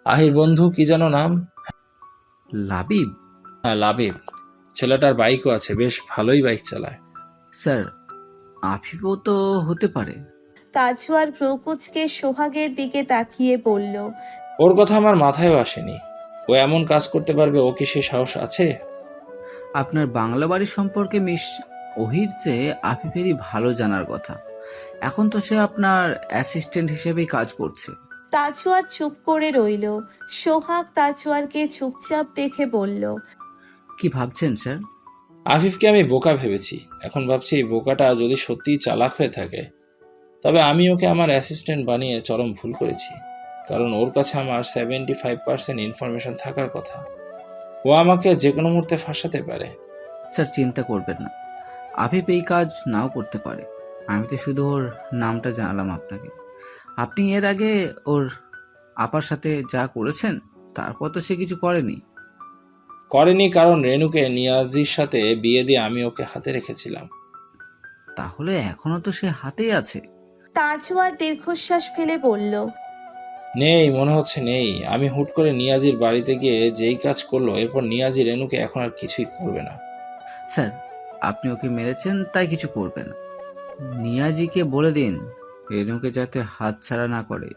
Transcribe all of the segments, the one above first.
আহির বন্ধু কি যেন নাম? লাবিব? হ্যাঁ, লাবিব। ছেলেটার বাইকও আছে, বেশ ভালোই বাইক চালায়। স্যার, আফিফও তো হতে পারে। তাজওয়ার ভ্রুকুচকে সোহাগের দিকে তাকিয়ে বলল, ওর কথা আমার মাথায়ও আসেনি। ও এমন কাজ করতে পারবে, ও কি সে সাহস আছে? আপনার বাংলা বাড়ি সম্পর্কে মিস ওহির চেয়ে আফিফেরই ভালো জানার কথা। এখন তো সে আপনার অ্যাসিস্ট্যান্ট হিসেবেই কাজ করছে। তাজওয়ার চুপ করে রইল। সোহাগ তাজওয়ারকে চুপচাপ দেখে বলল, কি ভাবছেন স্যার? আফিফকে আমি বোকা ভেবেছি, এখন ভাবছি এই বোকাটা যদি সত্যিই চালাক হয়ে থাকে, তবে আমি ওকে আমার অ্যাসিস্ট্যান্ট বানিয়ে চরম ভুল করেছি। কারণ ওর কাছে আমার 75% ইনফরমেশন থাকার কথা। ও আমাকে যে কোনো মুহূর্তে ফাঁসাতে পারে। স্যার, চিন্তা করবেন না, আফিফ এই কাজ নাও করতে পারে। আমি তো শুধু ওর নামটা জানালাম আপনাকে। আপনি এর আগে ওর আপার সাথে যা করেছেন, তারপর তো সে কিছু করেনি। করেনি কারণ রেনুকে নিয়াজির সাথে বিয়ে দিয়ে আমি ওকে হাতে রেখেছিলাম। তাহলে এখনো তো সে হাতেই আছে। তাজওয়ার দীর্ঘশ্বাস ফেলে বলল, নেই, মনে হচ্ছে নেই। আমি হুট করে নিয়াজির বাড়িতে গিয়ে যেই কাজ করলো, এরপর নিয়াজি রেনুকে এখন আর কিছুই করবে না। স্যার, আপনি ওকে মেরেছেন তাই কিছু করবে না। নিয়াজিকে বলে দিন রেনুকে যাতে হাতছাড়া না করে।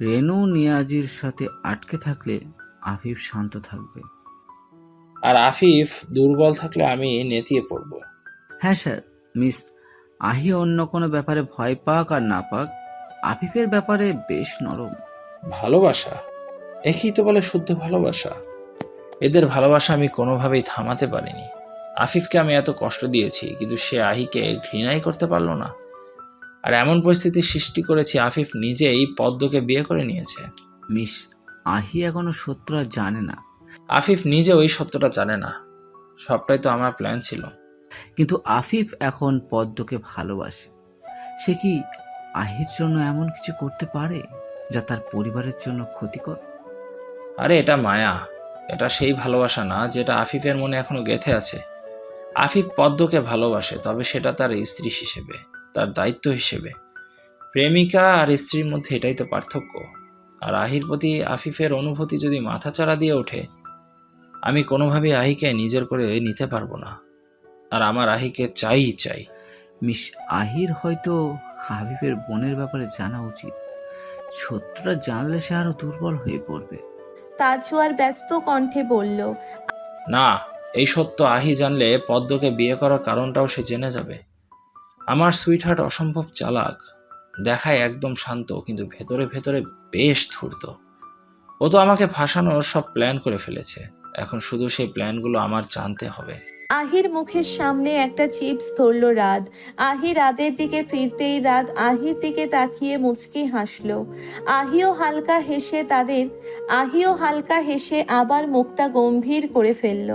রেনু নিয়াজির সাথে আটকে থাকলে আফিফ শান্ত থাকবে। আর আফিফ দুর্বল থাকলে আমি নেতিয়ে পড়ব। হ্যাঁ স্যার, মিস আহি অন্য কোনো ব্যাপারে ভয় পাক আর না পাক, আফিফের ব্যাপারে বেশ নরম। ভালোবাসা, একই তো বলে শুদ্ধ ভালোবাসা। এদের ভালোবাসা আমি কোনোভাবেই থামাতে পারিনি। আফিফকে আমি এত কষ্ট দিয়েছি, কিন্তু সে আহিকে ঘৃণাই করতে পারলো না। আর এমন পরিস্থিতির সৃষ্টি করেছি, আফিফ নিজেই পদ্মকে বিয়ে করে নিয়েছে। মিস আহি এখনো সত্যটা জানে না। আফিফ নিজে ওই সত্যটা জানে না। সবটাই তো আমার প্ল্যান ছিল। কিন্তু আফিফ এখন পদ্মকে ভালোবাসে। সে কি আহির জন্য এমন কিছু করতে পারে যা তার পরিবারের জন্য ক্ষতিকর? আরে এটা মায়া, এটা সেই ভালোবাসা না যেটা আফিফের মনে এখনো গেঁথে আছে। আফিফ পদ্মকে ভালোবাসে, তবে সেটা তার স্ত্রী হিসেবে, তার দায়িত্ব হিসেবে। প্রেমিকা আর স্ত্রীর মধ্যে এটাই তো পার্থক্য। আর আহির প্রতি আফিফের অনুভূতি যদি মাথাচাড়া দিয়ে ওঠে, আমি কোনোভাবেই আহিকে নিজের করে নিতে পারবো না। আর আমার আহিকে চাই চাই। মিস আহির হয়তো হাবিবের বোনের ব্যাপারে জানা উচিত। সত্যটা জানলে সে আরো দুর্বল হয়ে পড়বে। তাজওয়ার ব্যস্ত কণ্ঠে বলল, না, এই সত্য আহি জানলে পদ্মকে বিয়ে করার কারণটাও সে জেনে যাবে। আমার সুইটহার্ট অসম্ভব চালাক। দেখায় একদম শান্ত, কিন্তু ভেতরে ভেতরে বেশ ধূর্ত। ও তো আমাকে ফাঁসানোর সব প্ল্যান করে ফেলেছে। এখন শুধু সেই প্ল্যানগুলো আমার জানতে হবে। আহির মুখের সামনে একটা চিপস ধরল রাত। আহি রাদের দিকে ফিরতেই রাত আহির দিকে তাকিয়ে মুচকি হাসলো। আহিও হালকা হেসে আবার মুখটা গম্ভীর করে ফেলল।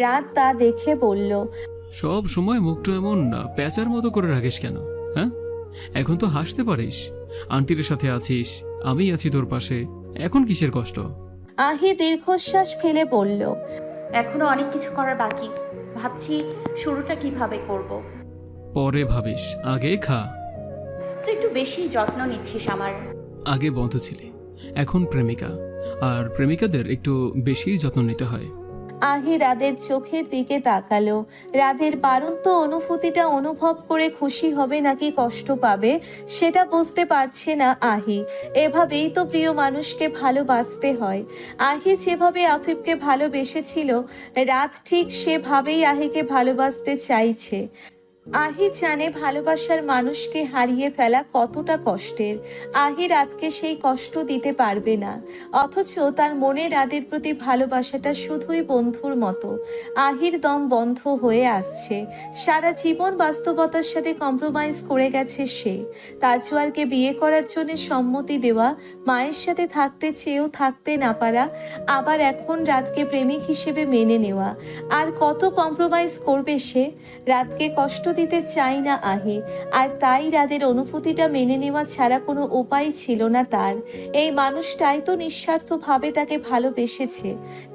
রাত তা দেখে বলল, সব সময় মুখটা এমন প্যাঁচার মতো করে রাখিস কেন? হ্যাঁ, এখন তো হাসতে পারিস। আন্টির সাথে আছিস, আমি আছি তোর পাশে। এখন কিসের কষ্ট? আহি দীর্ঘশ্বাস ফেলে বলল, এখনো অনেক কিছু করার বাকি। ভাবছি শুরুটা কিভাবে করব। পরে ভাবিস, আগে খা। তুই একটু বেশি যত্ন নিচ্ছিস আমার। আগে বন্ধু ছিলি, এখন প্রেমিকা। আর প্রেমিকাদের একটু বেশি যত্ন নিতে হয়। আহি রাদের চোখের দিকে তাকালো। রাদের বাড়ন্ত অনুভূতিটা অনুভব করে খুশি হবে নাকি কষ্ট পাবে সেটা বুঝতে পারছে না আহি। এভাবেই তো প্রিয় মানুষকে ভালোবাসতে হয়। আহি যেভাবে আফিফকে ভালোবেসেছিল, রাত ঠিক সেভাবেই আহিকে ভালোবাসতে চাইছে। আহি জানে ভালোবাসার মানুষকে হারিয়ে ফেলা কতটা কষ্টের। আহি রাতকে সেই কষ্ট দিতে পারবে না। অথচ তার মনে রাতের প্রতি ভালোবাসাটা শুধুই বন্ধুর মতো। আহির দম বন্ধ হয়ে আসছে। সারা জীবন বাস্তবতার সাথে কম্প্রোমাইজ করে গেছে সে। তাজওয়ারকে বিয়ে করার জন্য সম্মতি দেওয়া, মায়ের সাথে থাকতে চেয়েও থাকতে না পারা, আবার এখন রাতকে প্রেমিক হিসেবে মেনে নেওয়া। আর কত কম্প্রোমাইজ করবে সে? রাতকে কষ্ট দিতে চাই না আহি। আর তাই রাতের অনুভূতিটা মেনে নেওয়া ছাড়া কোনো উপায় ছিল না তার। এই মানুষটাই তো নিঃস্বার্থভাবে তাকে ভালোবেসেছে।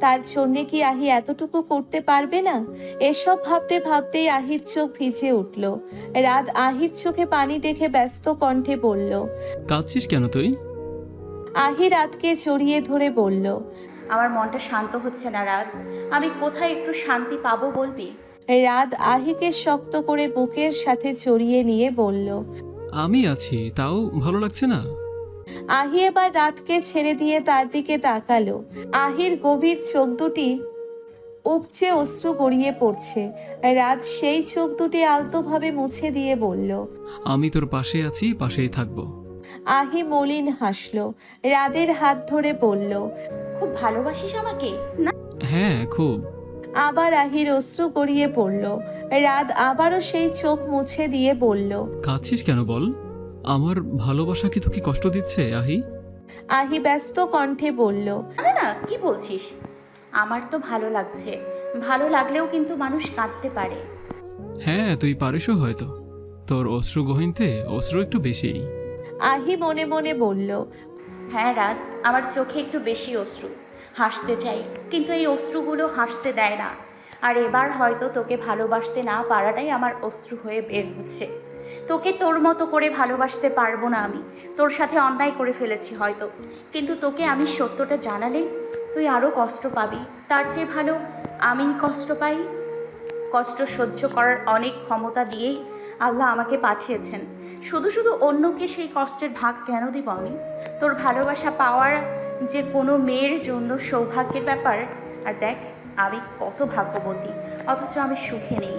তার জন্যে কি আহি এতটুকু করতে পারবে না? এসব ভাবতে ভাবতেই আহির চোখ ভিজে উঠল। রাত আহির চোখে পানি দেখে ব্যস্ত কণ্ঠে বলল, কাঁদছিস কেন তুই? আহি রাতকে জড়িয়ে ধরে বলল। আমার মনটা শান্ত হচ্ছে না রাত। আমি কোথায় একটু শান্তি পাবো বলবি? রাত আহিকে শক্ত করে বুকের সাথে জড়িয়ে নিয়ে বলল। আমি আছি, তাও ভালো লাগছে না। আহি এবার রাতকে ছেড়ে দিয়ে তার দিকে তাকালো। আহির গভীর চোখ দুটি উপচে অশ্রু গড়িয়ে পড়ছে। রাত সেই চোখ দুটি আলতোভাবে মুছে দিয়ে বলল। আমি তোর পাশে আছি, পাশেই থাকবো। আহি মলিন হাসলো। রাদের হাত ধরে বলল। খুব ভালোবাসিস আমাকে না? হ্যাঁ, খুব। আবার আহির অশ্রু গড়িয়ে পড়ল। রাত আবারও সেই চোখ মুছে দিয়ে বলল। কাঁদছিস কেন বল? আমার ভালোবাসা কি তোকে কষ্ট দিচ্ছে আহি? আহি ব্যস্ত কণ্ঠে বলল। না না, কি বলছিস? আমার তো ভালো লাগছে। ভালো লাগলেও কিন্তু মানুষ কাঁদতে পারে। হ্যাঁ, তুই পারিসও হয়তো। তোর অশ্রু গহিনতে অশ্রু একটু বেশিই। আহি মনে মনে বলল। হ্যাঁ রাত, আমার চোখে একটু বেশি অশ্রু। হাসতে চাই, কিন্তু এই অশ্রুগুলো হাসতে দেয় না। আর এবার হয়তো তোকে ভালোবাসতে না পারাটাই আমার অশ্রু হয়ে বের হচ্ছে। তোকে তোর মতো করে ভালোবাসতে পারবো না আমি। তোর সাথে অন্যায় করে ফেলেছি হয়তো, কিন্তু তোকে আমি সত্যটা জানালে তুই আরও কষ্ট পাবি। তার চেয়ে ভালো আমি কষ্ট পাই। কষ্ট সহ্য করার অনেক ক্ষমতা দিয়েই আল্লাহ আমাকে পাঠিয়েছেন। শুধু শুধু অন্যকে সেই কষ্টের ভাগ কেন দিব আমি? তোর ভালোবাসা পাওয়ার যে কোনো মেয়ের জন্য সৌভাগ্যের ব্যাপার। আর দেখ, আমি কত ভাগ্যবতী, অথচ আমি সুখে নেই।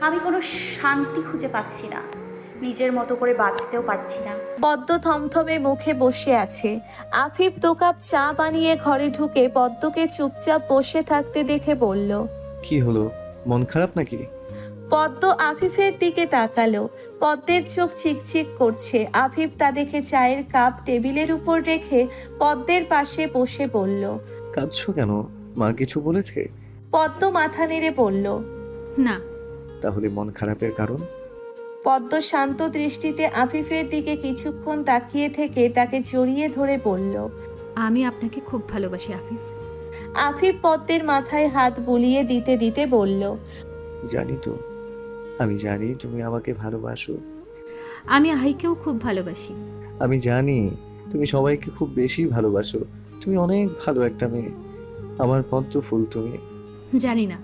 আমি কোনো শান্তি খুঁজে পাচ্ছি না, নিজের মতো করে বাঁচতেও পারছি না। পদ্ম থমথমে মুখে বসে আছে। আফিফ 2 কাপ চা বানিয়ে ঘরে ঢুকে পদ্মকে চুপচাপ বসে থাকতে দেখে বলল। কি হলো, মন খারাপ নাকি? পদ্ম আফিফের দিকে তাকালো। পদ্মের চোখ চিকচিক করছে। আফিফ তা দেখে চায়ের কাপ টেবিলের উপর রেখে পদ্মের পাশে বসে বলল। কাঁদছো কেন? মা কিছু বলেছে? পদ্ম মাথা নেড়ে বলল। না। তাহলে মন খারাপের কারণ? পদ্ম শান্ত দৃষ্টিতে আফিফের দিকে কিছুক্ষণ তাকিয়ে থেকে তাকে জড়িয়ে ধরে বলল। আমি আপনাকে খুব ভালোবাসি আফিফ। আফিফ পদ্মের মাথায় হাত বুলিয়ে দিতে দিতে বলল। জানি তো, আমি জানি তুমি আমাকে ভালোবাসো। আমি আহিকেও খুব ভালোবাসি। আমি জানি তুমি সবাইকে খুব বেশি ভালোবাসো। তুমি অনেক ভালো একটা মেয়ে, আমার পদ্ম ফুল তুমি। জানি না,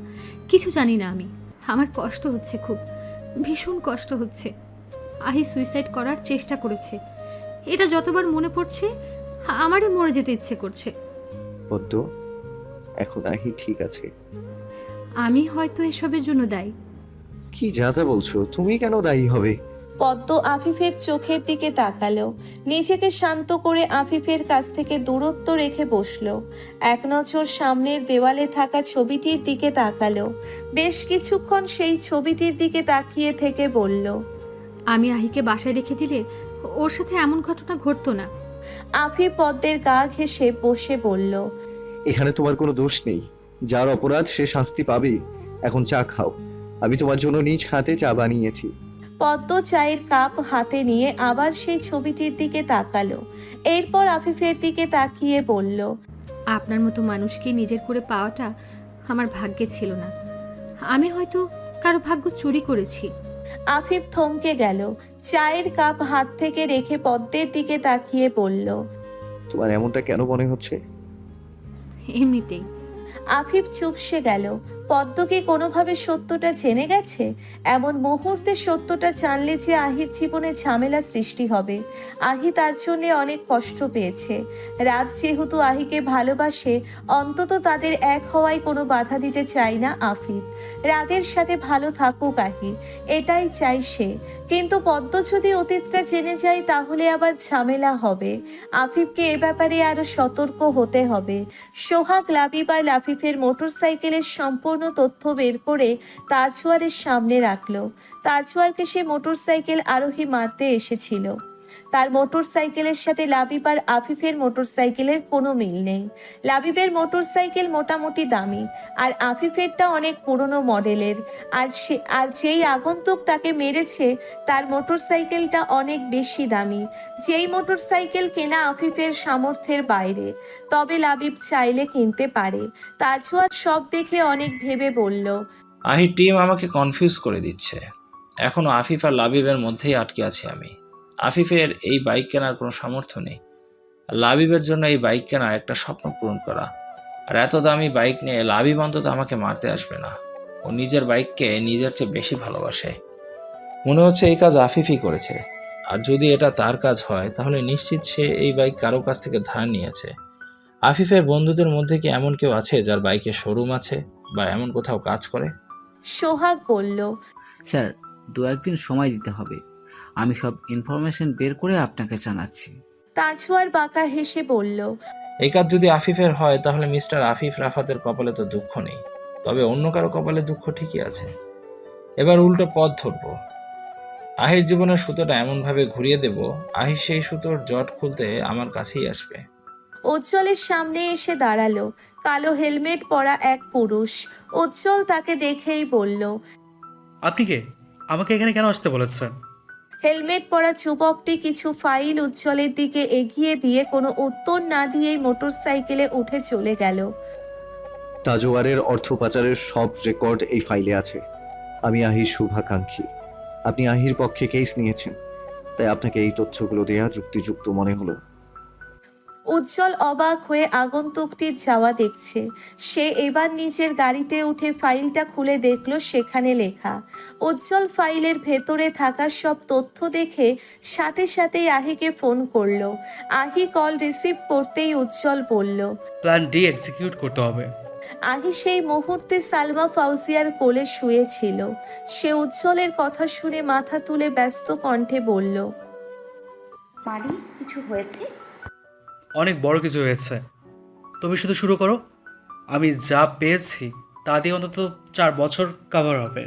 কিছু জানি না আমি। আমার কষ্ট হচ্ছে, খুব ভীষণ কষ্ট হচ্ছে। আহি সুইসাইড করার চেষ্টা করেছে। এটা যতবার মনে পড়ছে আমারই মরে যেতে ইচ্ছে করছে। পদ্ম, এখন আহি ঠিক আছে। আমি হয়তো এসবের জন্য দায়ী। কি যা তা বলছো? তুমি কেন দায়ী হবে? পদ্ম আফিফের চোখের দিকে তাকালো। নিজেকে শান্ত করে আফিফের কাছ থেকে দূরত্ব রেখে বসলো। এক নজর সামনের দেওয়ালে থাকা ছবিটির দিকে তাকালো। বেশ কিছুক্ষণ সেই ছবিটির দিকে তাকিয়ে থেকে বলল। আমি আহিকে বাসায় রেখে দিলে ওর সাথে এমন ঘটনা ঘটতো না। আফিফ পদ্মের গা ঘেঁষে বসে বলল। এখানে তোমার কোনো দোষ নেই। যার অপরাধ সে শাস্তি পাবে। এখন চা খাও, আমি তোমার জন্য নিজ হাতে চা বানিয়েছি। পদ্ম চায়ের কাপ হাতে নিয়ে আবার সেই ছবিটির দিকে তাকালো। এরপর আফিফের দিকে তাকিয়ে বলল। আপনার মতো মানুষকে নিজের করে পাওয়াটা আমার ভাগ্যে ছিল না। আমি হয়তো কারো ভাগ্য চুরি করেছি। আফিফ থমকে গেল। চায়ের কাপ হাত থেকে রেখে পদ্মের দিকে তাকিয়ে বলল। তোমার এমনটা কেন মনে হচ্ছে? এমনিতেই। আফিফ চুপসে গেল। পদ্ম কি কোনোভাবে সত্যটা জেনে গেছে? এমন মুহূর্তে সত্যটা জানলে যে আহির জীবনে ঝামেলা সৃষ্টি হবে। আহি তার জন্য অনেক কষ্ট পেয়েছে। রাত যেহেতু আহিকে ভালোবাসে, অন্তত তাদের এক হওয়ায় কোনো বাধা দিতে চায় না আফিফ। রাতের সাথে ভালো থাকুক আহি, এটাই চাই সে। কিন্তু পদ্ম যদি অতীতটা জেনে যায় তাহলে আবার ঝামেলা হবে। আফিফকে এ ব্যাপারে আরো সতর্ক হতে হবে। সোহাগ লাবিব আর লাফিফের মোটরসাইকেলের সম্পূর্ণ তথ্য বের করে তাজওয়ারের সামনে রাখলো। তাজওয়ারকে সে মোটরসাইকেল আরোহী মারতে এসেছিল। তার মোটরসাইকেলের সাথে লাবিব আর আফিফের মোটরসাইকেলের কোনো মিল নেই। লাবিবের মোটরসাইকেল মোটামুটি দামি, আর আফিফেরটা অনেক পুরনো মডেলের। আর যেই আগন্তুক তাকে মেরেছে তার মোটরসাইকেলটা অনেক বেশি দামি। যেই মোটরসাইকেল কেনা আফিফের সামর্থ্যের বাইরে, তবে লাবিব চাইলে কিনতে পারে। তাজওয়ার সব দেখে অনেক ভেবে বলল। আহির টিম আমাকে কনফিউজ করে দিচ্ছে। এখনও আফিফ আর লাবিবের মধ্যেই আটকে আছি আমি। আফিফের এই বাইক কেনার কোনো সামর্থ্য নেই। লাবিবের জন্য এই বাইক কেনা একটা স্বপ্ন পূরণ করা। আর এত দামি বাইক নিয়ে লাবিব অন্তত আমাকে মারতে আসবে না। ও নিজের বাইককে নিজের চেয়ে বেশি ভালোবাসে। মনে হচ্ছে এই কাজ আফিফই করেছে। আর যদি এটা তার কাজ হয় তাহলে নিশ্চিত সে এই বাইক কারো কাছ থেকে ধার নিয়েছে। আফিফের বন্ধুদের মধ্যে কি এমন কেউ আছে যার বাইকের শোরুম আছে বা এমন কোথাও কাজ করে? সোহাগ বলল। স্যার, 2-1 দিন সময় দিতে হবে। আমি সব ইনফরমেশন বের করে আপনাকে জানাচ্ছি। তাজওয়ার বাঁকা হেসে বলল। এই কাজ যদি আফিফের হয় তাহলে মিস্টার আফিফ রাফাতের কপালে তো দুঃখ নেই, তবে অন্য কারো কপালে দুঃখ ঠিকই আছে। এবার উল্টো পথ ধরবো। আহির জীবনের সুতোটা এমনভাবে ঘুরিয়ে দেব, আহির সেই সুতোর জট খুলতে আমার কাছেই আসবে। উজ্জ্বলের সামনে এসে দাঁড়ালো কালো হেলমেট পরা এক পুরুষ। উজ্জ্বল তাকে দেখেই বলল। আপনি কে? আমাকে এখানে কেন আসতে বলেছেন? হেলমেট পরা যুবকটি কিছু ফাইল উজ্জ্বলের দিকে এগিয়ে দিয়ে কোনো উত্তর না দিয়েই মোটরসাইকেলে উঠে চলে গেল। তাজওয়ারের অর্থ পাচারের সব রেকর্ড এই ফাইলে আছে। আমি আহির শুভাকাঙ্ক্ষী। আপনি আহির পক্ষে কেস নিয়েছেন, তাই আপনাকে এই তথ্যগুলো দেয়া যুক্তিযুক্ত মনে হলো। উজ্জ্বল অবাক হয়ে আগন্তুকটির যাওয়া দেখছে। সে এবার নিজের গাড়িতে উঠে ফাইলটা খুলে দেখল সেখানে লেখা। উজ্জ্বল ফাইলের ভেতরে থাকা সব তথ্য দেখে সাথে সাথেই আহিকে ফোন করলো। আহি কল রিসিভ করতেই উজ্জ্বল বলল। প্ল্যান ডি এক্সিকিউট করতে হবে। আহি সেই মুহূর্তে সালমা ফাউজিয়ার কোলে শুয়েছিল। সে উজ্জ্বলের কথা শুনে মাথা তুলে ব্যস্ত কণ্ঠে বলল। মানে কিছু হয়েছে? অনেক বড় কিছু হয়েছে। তুমি শুধু শুরু করো। আমি যা পেয়েছি তা দিয়ে অন্তত 4 বছর কভার হবে,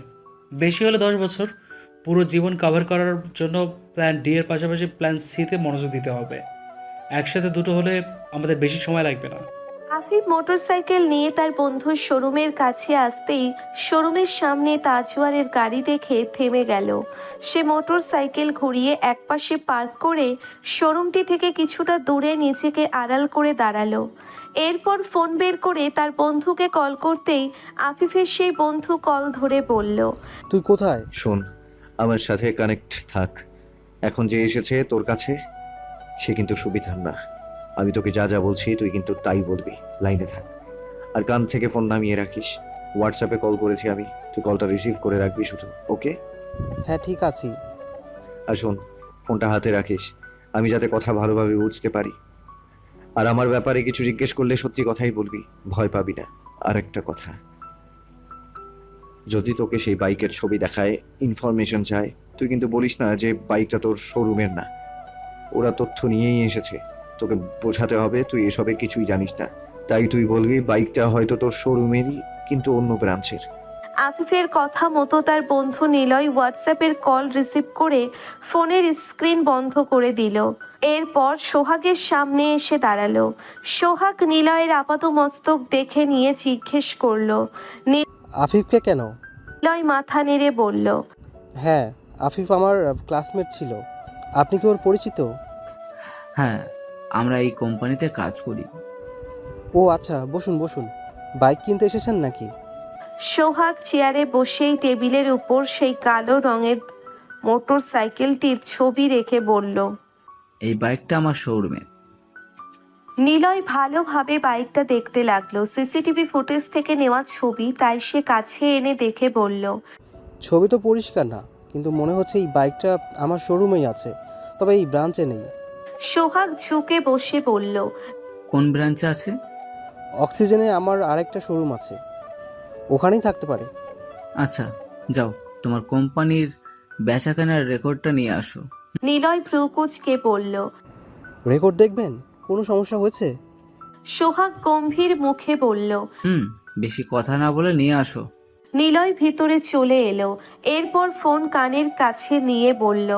বেশি হলে 10 বছর। পুরো জীবন কভার করার জন্য প্ল্যান ডি এর পাশাপাশি প্ল্যান সিতে মনোযোগ দিতে হবে। একসাথে দুটো হলে আমাদের বেশি সময় লাগবে না। আফিফ মোটরসাইকেল নিয়ে তার বন্ধুর শোরুমের কাছে আসতেই শোরুমের সামনে তাজওয়ারের গাড়ি দেখে থেমে গেল। সে মোটরসাইকেল ঘুরিয়ে একপাশে পার্ক করে শোরুমটি থেকে কিছুটা দূরে নিজেকে আড়াল করে দাঁড়ালো। এরপর ফোন বের করে তার বন্ধুকে কল করতেই আফিফের সেই বন্ধু কল ধরে বলল। তুই কোথায়? শোন, আমার সাথে কানেক্ট থাক। এখন যে এসেছে তোর কাছে সে কিন্তু সুবিধার না। আমি তোকে যা যা বলছি তুই কিন্তু তাই বলবি। লাইনে থাক আর কান থেকে ফোন নামিয়ে রাখিস। হোয়াটসঅ্যাপে কল করেছি আমি, তুই কলটা রিসিভ করে রাখবি শুধু, ওকে? হ্যাঁ ঠিক আছি। আর শোন, ফোনটা হাতে রাখিস, আমি যাতে কথা ভালোভাবে বুঝতে পারি। আর আমার ব্যাপারে কিছু জিজ্ঞেস করলে সত্যি কথাই বলবি, ভয় পাবি না। আর একটা কথা, যদি তোকে সেই বাইকের ছবি দেখায়, ইনফরমেশন চায়, তুই কিন্তু বলিস না যে বাইকটা তোর শোরুমের না। ওরা তথ্য নিয়েই এসেছে। তোকে বোঝাতে হবে তুই এসবে কিছুই জানিস না। তাই তুই বলবি বাইকটা হয়তো তোর শোরুমেরই, কিন্তু অন্য ব্রাঞ্চের। আফিফের কথা মতো তার বন্ধু নিলয় হোয়াটসঅ্যাপের কল রিসিভ করে ফোনের স্ক্রিন বন্ধ করে দিল। এরপর সোহাগের সামনে এসে দাঁড়ালো। সোহাগ নিলয়ের আপাতমস্তক দেখে নিয়ে জিজ্ঞেস করলো। আফিফকে কেন? নিলয় মাথা নেড়ে বলল। হ্যাঁ, আফিফ আমার ক্লাসমেট ছিল। আপনি কি ওর পরিচিত? হ্যাঁ, আমরা এই কোম্পানিতে কাজ করি। ও আচ্ছা, বসুন বসুন। বাইক কিনতে এসেছেন নাকি? সোহাগ চেয়ারে বসেই টেবিলের উপর সেই কালো রঙের মোটরসাইকেলটির ছবি রেখে বলল। এই বাইকটা আমার শোরুমে। নিলয় ভালোভাবে বাইকটা দেখতে লাগলো। সিসিটিভি ফুটেজ থেকে নেওয়া ছবি, তাই সে কাছে এনে দেখে বলল। ছবি তো পরিষ্কার না, কিন্তু মনে হচ্ছে এই বাইকটা আমার শোরুমেই আছে, তবে এই ব্রাঞ্চে নেই। সোহাগ ঝুঁকে বসে বলল। কোন ব্রাঞ্চে আছে? অক্সিজেনে আমার আরেকটা শোরুম আছে, ওখানেই থাকতে পারে। আচ্ছা, যাও তোমার কোম্পানির বেচাকেনার রেকর্ডটা নিয়ে আসো। নিলয় ভ্রুকুচকে বলল। রেকর্ড দেখবেন? কোনো সমস্যা হয়েছে? সোহাগ গম্ভীর মুখে বলল। বেশি কথা না বলে নিয়ে আসো। নিলয় ভিতরে চলে এলো। এরপর ফোন কানের কাছে নিয়ে বলল।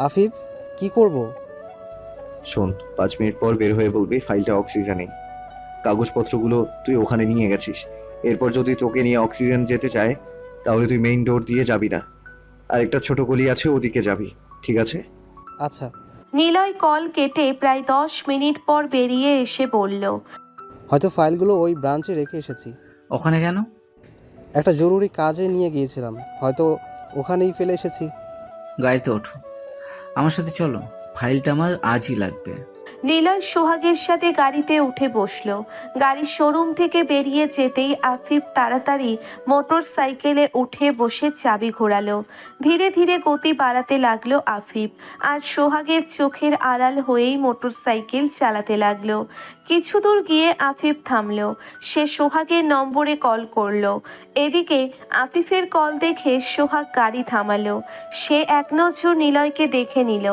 আফিফ, কি করব? শোন, 5 মিনিট পর বের হয়ে বলবি ফাইলটা অক্সিজেনে। কাগজপত্রগুলো তুই ওখানে নিয়ে গেছিস। এরপর যদি তোকে নিয়ে অক্সিজেন যেতে চায় তাহলে তুই মেইন ডোর দিয়ে যাবি না, আর একটা ছোট গলি আছে ওদিকে যাবি, ঠিক আছে? আচ্ছা। নিলয় কল কেটে প্রায় 10 মিনিট পর বেরিয়ে এসে বলল। হয়তো ফাইলগুলো ওই ব্রাঞ্চে রেখে এসেছি। ওখানে কেন? একটা জরুরি কাজে নিয়ে গিয়েছিলাম, হয়তো ওখানেই ফেলে এসেছি। গাড়িতে ওঠো, আমার সাথে চলো। ফাইলটা আমার আজই লাগবে। নিলয় সোহাগের সাথে গাড়িতে উঠে বসলো। গাড়ির শোরুম থেকে বেরিয়ে যেতেই আফিফ তাড়াতাড়ি মোটর সাইকেলে উঠে বসে চাবি ঘোরালো। ধীরে ধীরে গতি বাড়াতে লাগলো আফিফ, আর সোহাগের চোখের আড়াল হয়েই মোটর সাইকেল চালাতে লাগলো। কিছু দূর গিয়ে আফিফ থামলো। সে সোহাগের নম্বরে কল করলো। এদিকে আফিফের কল দেখে সোহাগ গাড়ি থামালো। সে এক নজর নিলয়কে দেখে নিল।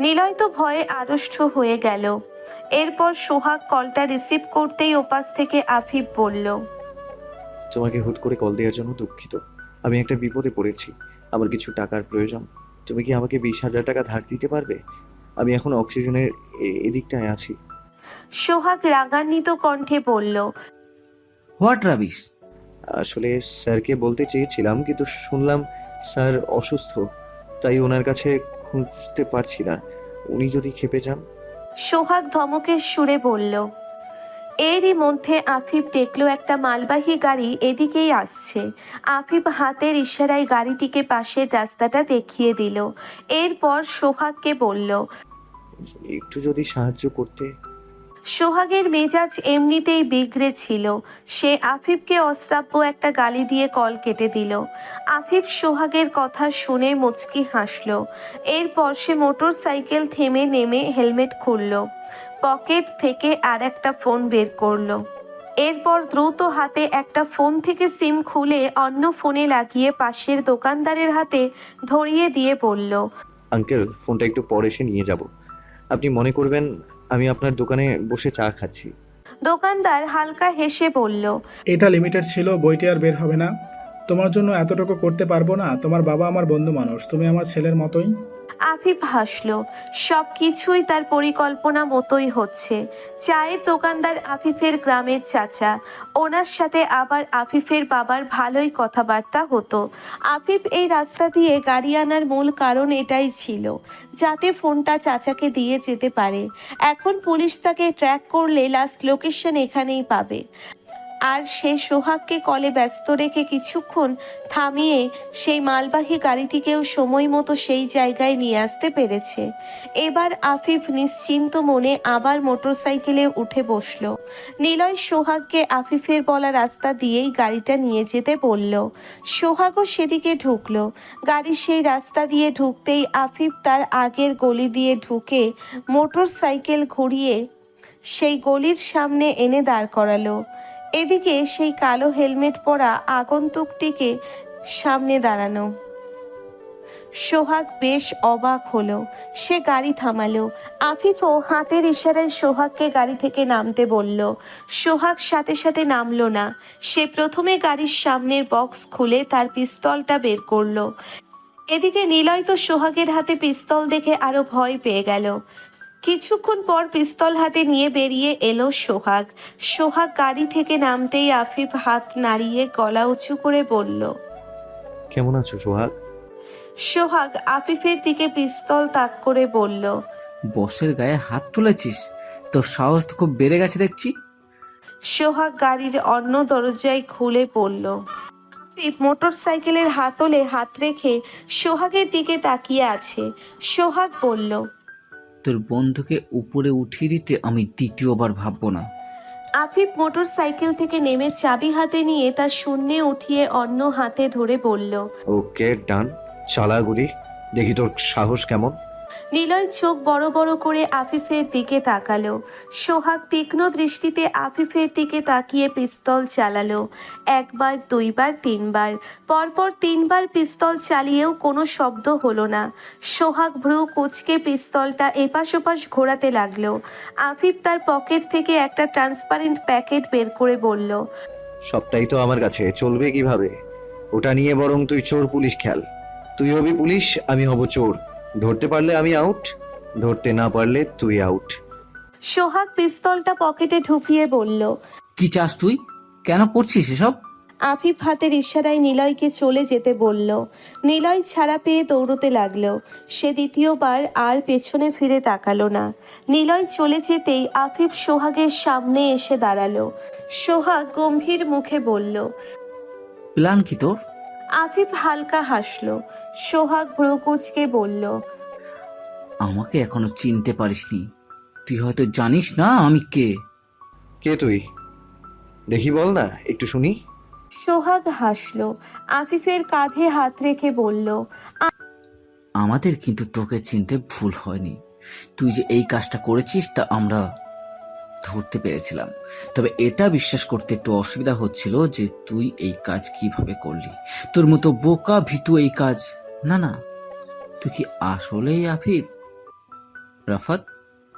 নিলয় তো ভয়ে আড়ষ্ট হয়ে গেল। এরপর সোহাগ কলটা রিসিভ করতেই ওপাশ থেকে আফিফ বলল, তোমাকে হুট করে কল দেওয়ার জন্য দুঃখিত। আমি একটা বিপদে পড়েছি, আমার কিছু টাকার প্রয়োজন। তুমি কি আমাকে 20,000 টাকা ধার দিতে পারবে? আমি এখন অক্সিজেনের এদিকটায় আছি। সোহাগ রাগান্বিত কণ্ঠে বলল, হোয়াট রাবিশ! আসলে স্যারকে বলতে চেয়েছিলাম, কিন্তু শুনলাম স্যার অসুস্থ, তাই ওনার কাছে খুঁজতে পারছি না। উনি যদি খেপে যান। সোহাগ ধমকের সুরে বলল। এরই মধ্যে আফিফ দেখলো একটা মালবাহী গাড়ি এদিকেই আসছে। আফিফ হাতের ইশারায় গাড়িটিকে পাশের রাস্তাটা দেখিয়ে দিল। এরপর সোহাগকে বলল। একটু যদি সাহায্য করতে। সোহাগের মেজাজ এমনিতেই বিগড়ে ছিল। সে আফিফকে অশ্রাব্য একটা গালি দিয়ে কল কেটে দিল। আফিফ সোহাগের কথা শুনে মুচকি হাসল। এরপর সে মোটর সাইকেল থেমে নেমে হেলমেট খুলল, পকেট থেকে আর একটা ফোন বের করলো। এরপর দ্রুত হাতে একটা ফোন থেকে সিম খুলে অন্য ফোনে লাগিয়ে পাশের দোকানদারের হাতে ধরিয়ে দিয়ে বলল, আঙ্কেল, ফোনটা একটু পরে এসে নিয়ে যাব। আপনি মনে করবেন আমি আপনার দোকানে বসে চা খাচ্ছি। দোকানদার হালকা হেসে বলল, এটা লিমিটেড ছিল, বইটি আর বের হবে না। তোমার জন্য এতটুকু করতে পারবো না? তোমার বাবা আমার বন্ধু মানুষ, তুমি আমার ছেলের মতোই। আফিফ হাসল। সব কিছুই তার পরিকল্পনা মতোই হচ্ছে। চায়ের দোকানদার আফিফের গ্রামের চাচা। ওনার সাথে আবার আফিফের বাবার ভালোই কথাবার্তা হতো। আফিফ এই রাস্তা দিয়ে গাড়ি আনার মূল কারণ এটাই ছিল, যাতে ফোনটা চাচাকে দিয়ে যেতে পারে। এখন পুলিশ তাকে ট্র্যাক করলে লাস্ট লোকেশন এখানেই পাবে। আর সে সোহাগকে কলে ব্যস্ত রেখে কিছুক্ষণ থামিয়ে সেই মালবাহী গাড়িটিকেও সময় মতো সেই জায়গায় নিয়ে আসতে পেরেছে। এবার আফিফ নিশ্চিন্ত মনে আবার মোটরসাইকেলে উঠে বসল। নিলয় সোহাগকে আফিফের বলা রাস্তা দিয়েই গাড়িটা নিয়ে যেতে বলল। সোহাগও সেদিকে ঢুকলো। গাড়ি সেই রাস্তা দিয়ে ঢুকতেই আফিফ তার আগের গলি দিয়ে ঢুকে মোটরসাইকেল ঘুরিয়ে সেই গলির সামনে এনে দাঁড় করালো। এদিকে সেই কালো হেলমেট পরা আগন্তুকটিকে সামনে দাঁড়ানো। সোহাগ বেশ অবাক হলো। সে গাড়ি থামালো। আফিফও হাতের ইশারায় সোহাগকে গাড়ি থেকে নামতে বলল। সোহাগ সাথে সাথে নামলো না। সে প্রথমে গাড়ির সামনের বক্স খুলে তার পিস্তলটা বের করলো। এদিকে নিলয় তো সোহাগের হাতে পিস্তল দেখে আরো ভয় পেয়ে গেল। কিছুক্ষণ পর পিস্তল হাতে নিয়ে বেরিয়ে এলো সোহাগ। সোহাগ গাড়ি থেকে নামতেই আফিফ হাত নাড়িয়ে গলা উঁচু করে বলল, কেমন আছো সোহাগ? সোহাগ আফিফের দিকে পিস্তল তাক করে বলল, বসের গায়ে হাত তুলেছিস? তোর সাহস তো খুব বেড়ে গেছে দেখছি। সোহাগ গাড়ির অন্য দরজায় খুলে পড়ল। আফিফ মোটর সাইকেলের হাতলে হাত রেখে সোহাগের দিকে তাকিয়ে আছে। সোহাগ বলল, তোর বন্ধুকে উপরে উঠিয়ে দিতে আমি দ্বিতীয়বার ভাববো না। আফিফ মোটর সাইকেল থেকে নেমে চাবি হাতে নিয়ে তার শূন্যে উঠিয়ে অন্য হাতে ধরে বলল, ওকে ডান, চালা গুলি, দেখি তোর সাহস কেমন। নিলয় চোখ বড় বড় করে আফিফের দিকে তাকালো। সোহাগ তীক্ষ্ণ দৃষ্টিতে আফিফের দিকে তাকিয়ে পিস্তল চালালো। একবার, দুইবার, তিনবার, পরপর তিনবার পিস্তল চালিয়েও কোনো শব্দ হলো না। সোহাগ ভ্রু কুঁচকে পিস্তলটা এপাশ ওপাশ ঘোরাতে লাগলো। আফিফ তার পকেট থেকে একটা ট্রান্সপারেন্ট প্যাকেট বের করে বলল, সবটাই তো আমার কাছে, চলবে কিভাবে? ওটা নিয়ে বরং তুই চোর পুলিশ খেল। তুই হবি পুলিশ, আমি হব চোর। ধরতে পারলে আমি আউট, ধরতে না পারলে তুই আউট। সোহাগ পিস্তলটা পকেটে ঢুকিয়ে বলল। কি চাস তুই? কেন করছিস এসব? আফিফ হাতের ইশারায় নিলয়কে চলে যেতে বলল। নিলয় ছাড়া পেয়ে দৌড়তে লাগলো। সে দ্বিতীয়বার আর পেছনে ফিরে তাকালো না। নিলয় চলে যেতেই আফিফ সোহাগের সামনে এসে দাঁড়ালো। সোহাগ গম্ভীর মুখে বলল। প্ল্যান কি তোর? আফিফ হালকা হাসলো। সোহাগ ভ্রু কুঁচকে বলল, আমাকে এখনো চিনতে পারিসনি। তুই হয়তো জানিস না আমি কে। কে তুই? দেখি বল না, একটু শুনি। সোহাগ হাসল, আফিফের কাঁধে হাত রেখে বলল, আমাদের কিন্তু তোকে চিনতে ভুল হয়নি। তুই যে এই কাজটা করেছিস তা আমরা ধরতে পেরেছিলাম, তবে এটা বিশ্বাস করতে একটু অসুবিধা হচ্ছিল যে তুই এই কাজ কিভাবে করলি। তোর মতো বোকা ভীতু এই কাজ না। না, তুই কি আসলেই আফিফ? রাফাত?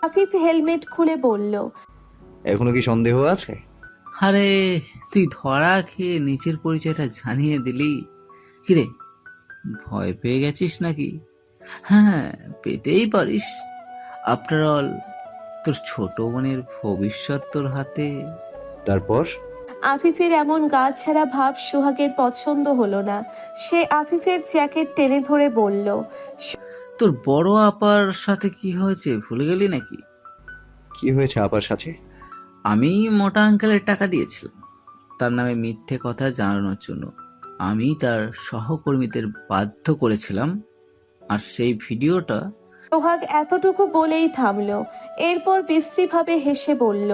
আফিফ হেলমেট খুলে বলল, এখনো কি সন্দেহ আছে? আরে তুই ধরা খেয়ে নিচের পরিচয়টা জানিয়ে দিলি। কিরে, ভয় পেয়ে গেছিস নাকি? হ্যাঁ, পেতেই পারিস। আফটার অল তোর ছোট বোনের ভবিষ্যৎ তোর হাতে। তারপর? আফিফের এমন গা ছাড়া ভাব সোহাগের পছন্দ হলো না। সে আফিফের জ্যাকেট টেনে ধরে বলল, তোর বড় আপার সাথে কি হয়েছে ভুলে গেলি নাকি? কি হয়েছে আপার সাথে? আমি মোটা আঙ্কেলের টাকা দিয়েছিলাম তার নামে মিথ্যে কথা জানানোর জন্য। আমি তার সহকর্মীদের বাধ্য করেছিলাম, আর সেই ভিডিওটা। সোহাগ এতটুকু বলেই থামলো, এরপর বিশ্রীভাবে হেসে বলল,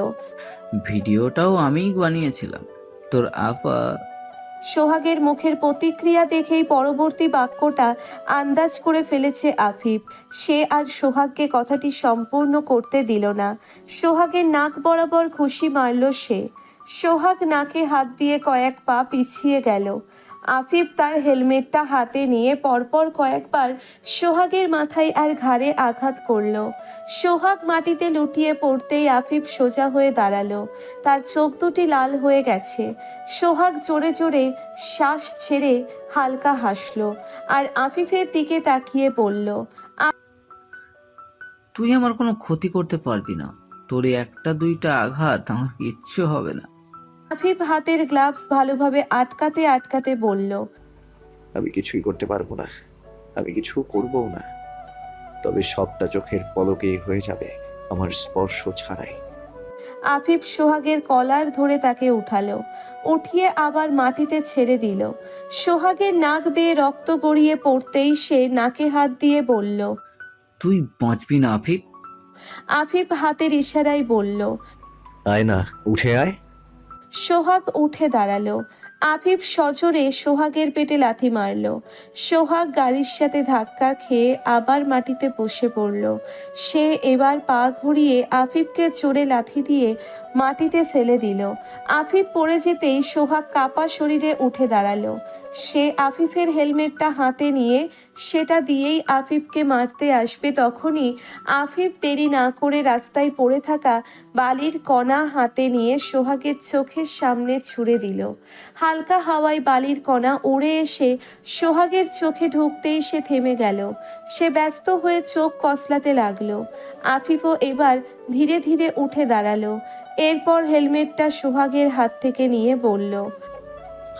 ভিডিওটাও আমিই বানিয়েছিলাম। তোর আপা। সোহাগের মুখের প্রতিক্রিয়া দেখেই পরবর্তী বাক্যটা আন্দাজ করে ফেলেছে আফিফ। সে আর সোহাগকে কথাটি সম্পূর্ণ করতে দিল না। সোহাগের নাক বরাবর ঘুষি মারল সে। সোহাগ নাকে হাত দিয়ে কয়েক পা পিছিয়ে গেল। আফিফ তার হেলমেটটা হাতে নিয়ে পরপর কয়েকবার সোহাগের মাথায় আর ঘাড়ে আঘাত করলো। সোহাগ মাটিতে লুটিয়ে পড়তেই আফিফ সোজা হয়ে দাঁড়ালো। তার চোখ দুটি লাল হয়ে গেছে। সোহাগ জোরে জোরে শ্বাস ছেড়ে হালকা হাসলো আর আফিফের দিকে তাকিয়ে বলল, তুই আমার কোনো ক্ষতি করতে পারবি না। তোর এই একটা দুইটা আঘাত আমার কিচ্ছু হবে না। আফিফ হাতের গ্লাভস ভালোভাবে আটকাতে আটকাতে বলল, আমি কিছুই করতে পারবো না, আমি কিছু করবো না। তবে সবটা চোখের পলকেই হয়ে যাবে আমার স্পর্শ ছাড়াই। আফিফ সোহাগের কলার ধরে তাকে উঠালো, উঠিয়ে আবার মাটিতে ছেড়ে দিল। সোহাগের নাক বেয়ে রক্ত গড়িয়ে পড়তেই সে নাকে হাত দিয়ে বলল, তুই বাঁচবি না আফিফ। আফিফ হাতের ইশারায় বলল। আয় না, উঠে আয়। সোহাগ উঠে দাঁড়ালো। আফিফ সজোরে সোহাগের পেটে লাথি মারল। সোহাগ গাড়ির সাথে ধাক্কা খেয়ে আবার মাটিতে বসে পড়ল। সে এবার পা ঘুরিয়ে আফিফকে জোরে লাথি দিয়ে মাটিতে ফেলে দিল। আফিফ পড়ে যেতেই সোহাগ কাপা শরীরে উঠে দাঁড়ালো। সে আফিফের হেলমেটটা হাতে নিয়ে সেটা দিয়েই আফিফকে মারতে আসবে, তখনই আফিফ দেরি না করে রাস্তায় পড়ে থাকা বালির কণা হাতে নিয়ে সোহাগের চোখের সামনে ছুঁড়ে দিল। হালকা হাওয়ায় বালির কণা উড়ে এসে সোহাগের চোখে ঢুকতেই সে থেমে গেল। সে ব্যস্ত হয়ে চোখ কচলাতে লাগলো। আফিফও এবার ধীরে ধীরে উঠে দাঁড়ালো। এরপর হেলমেটটা সোহাগের হাত থেকে নিয়ে বলল,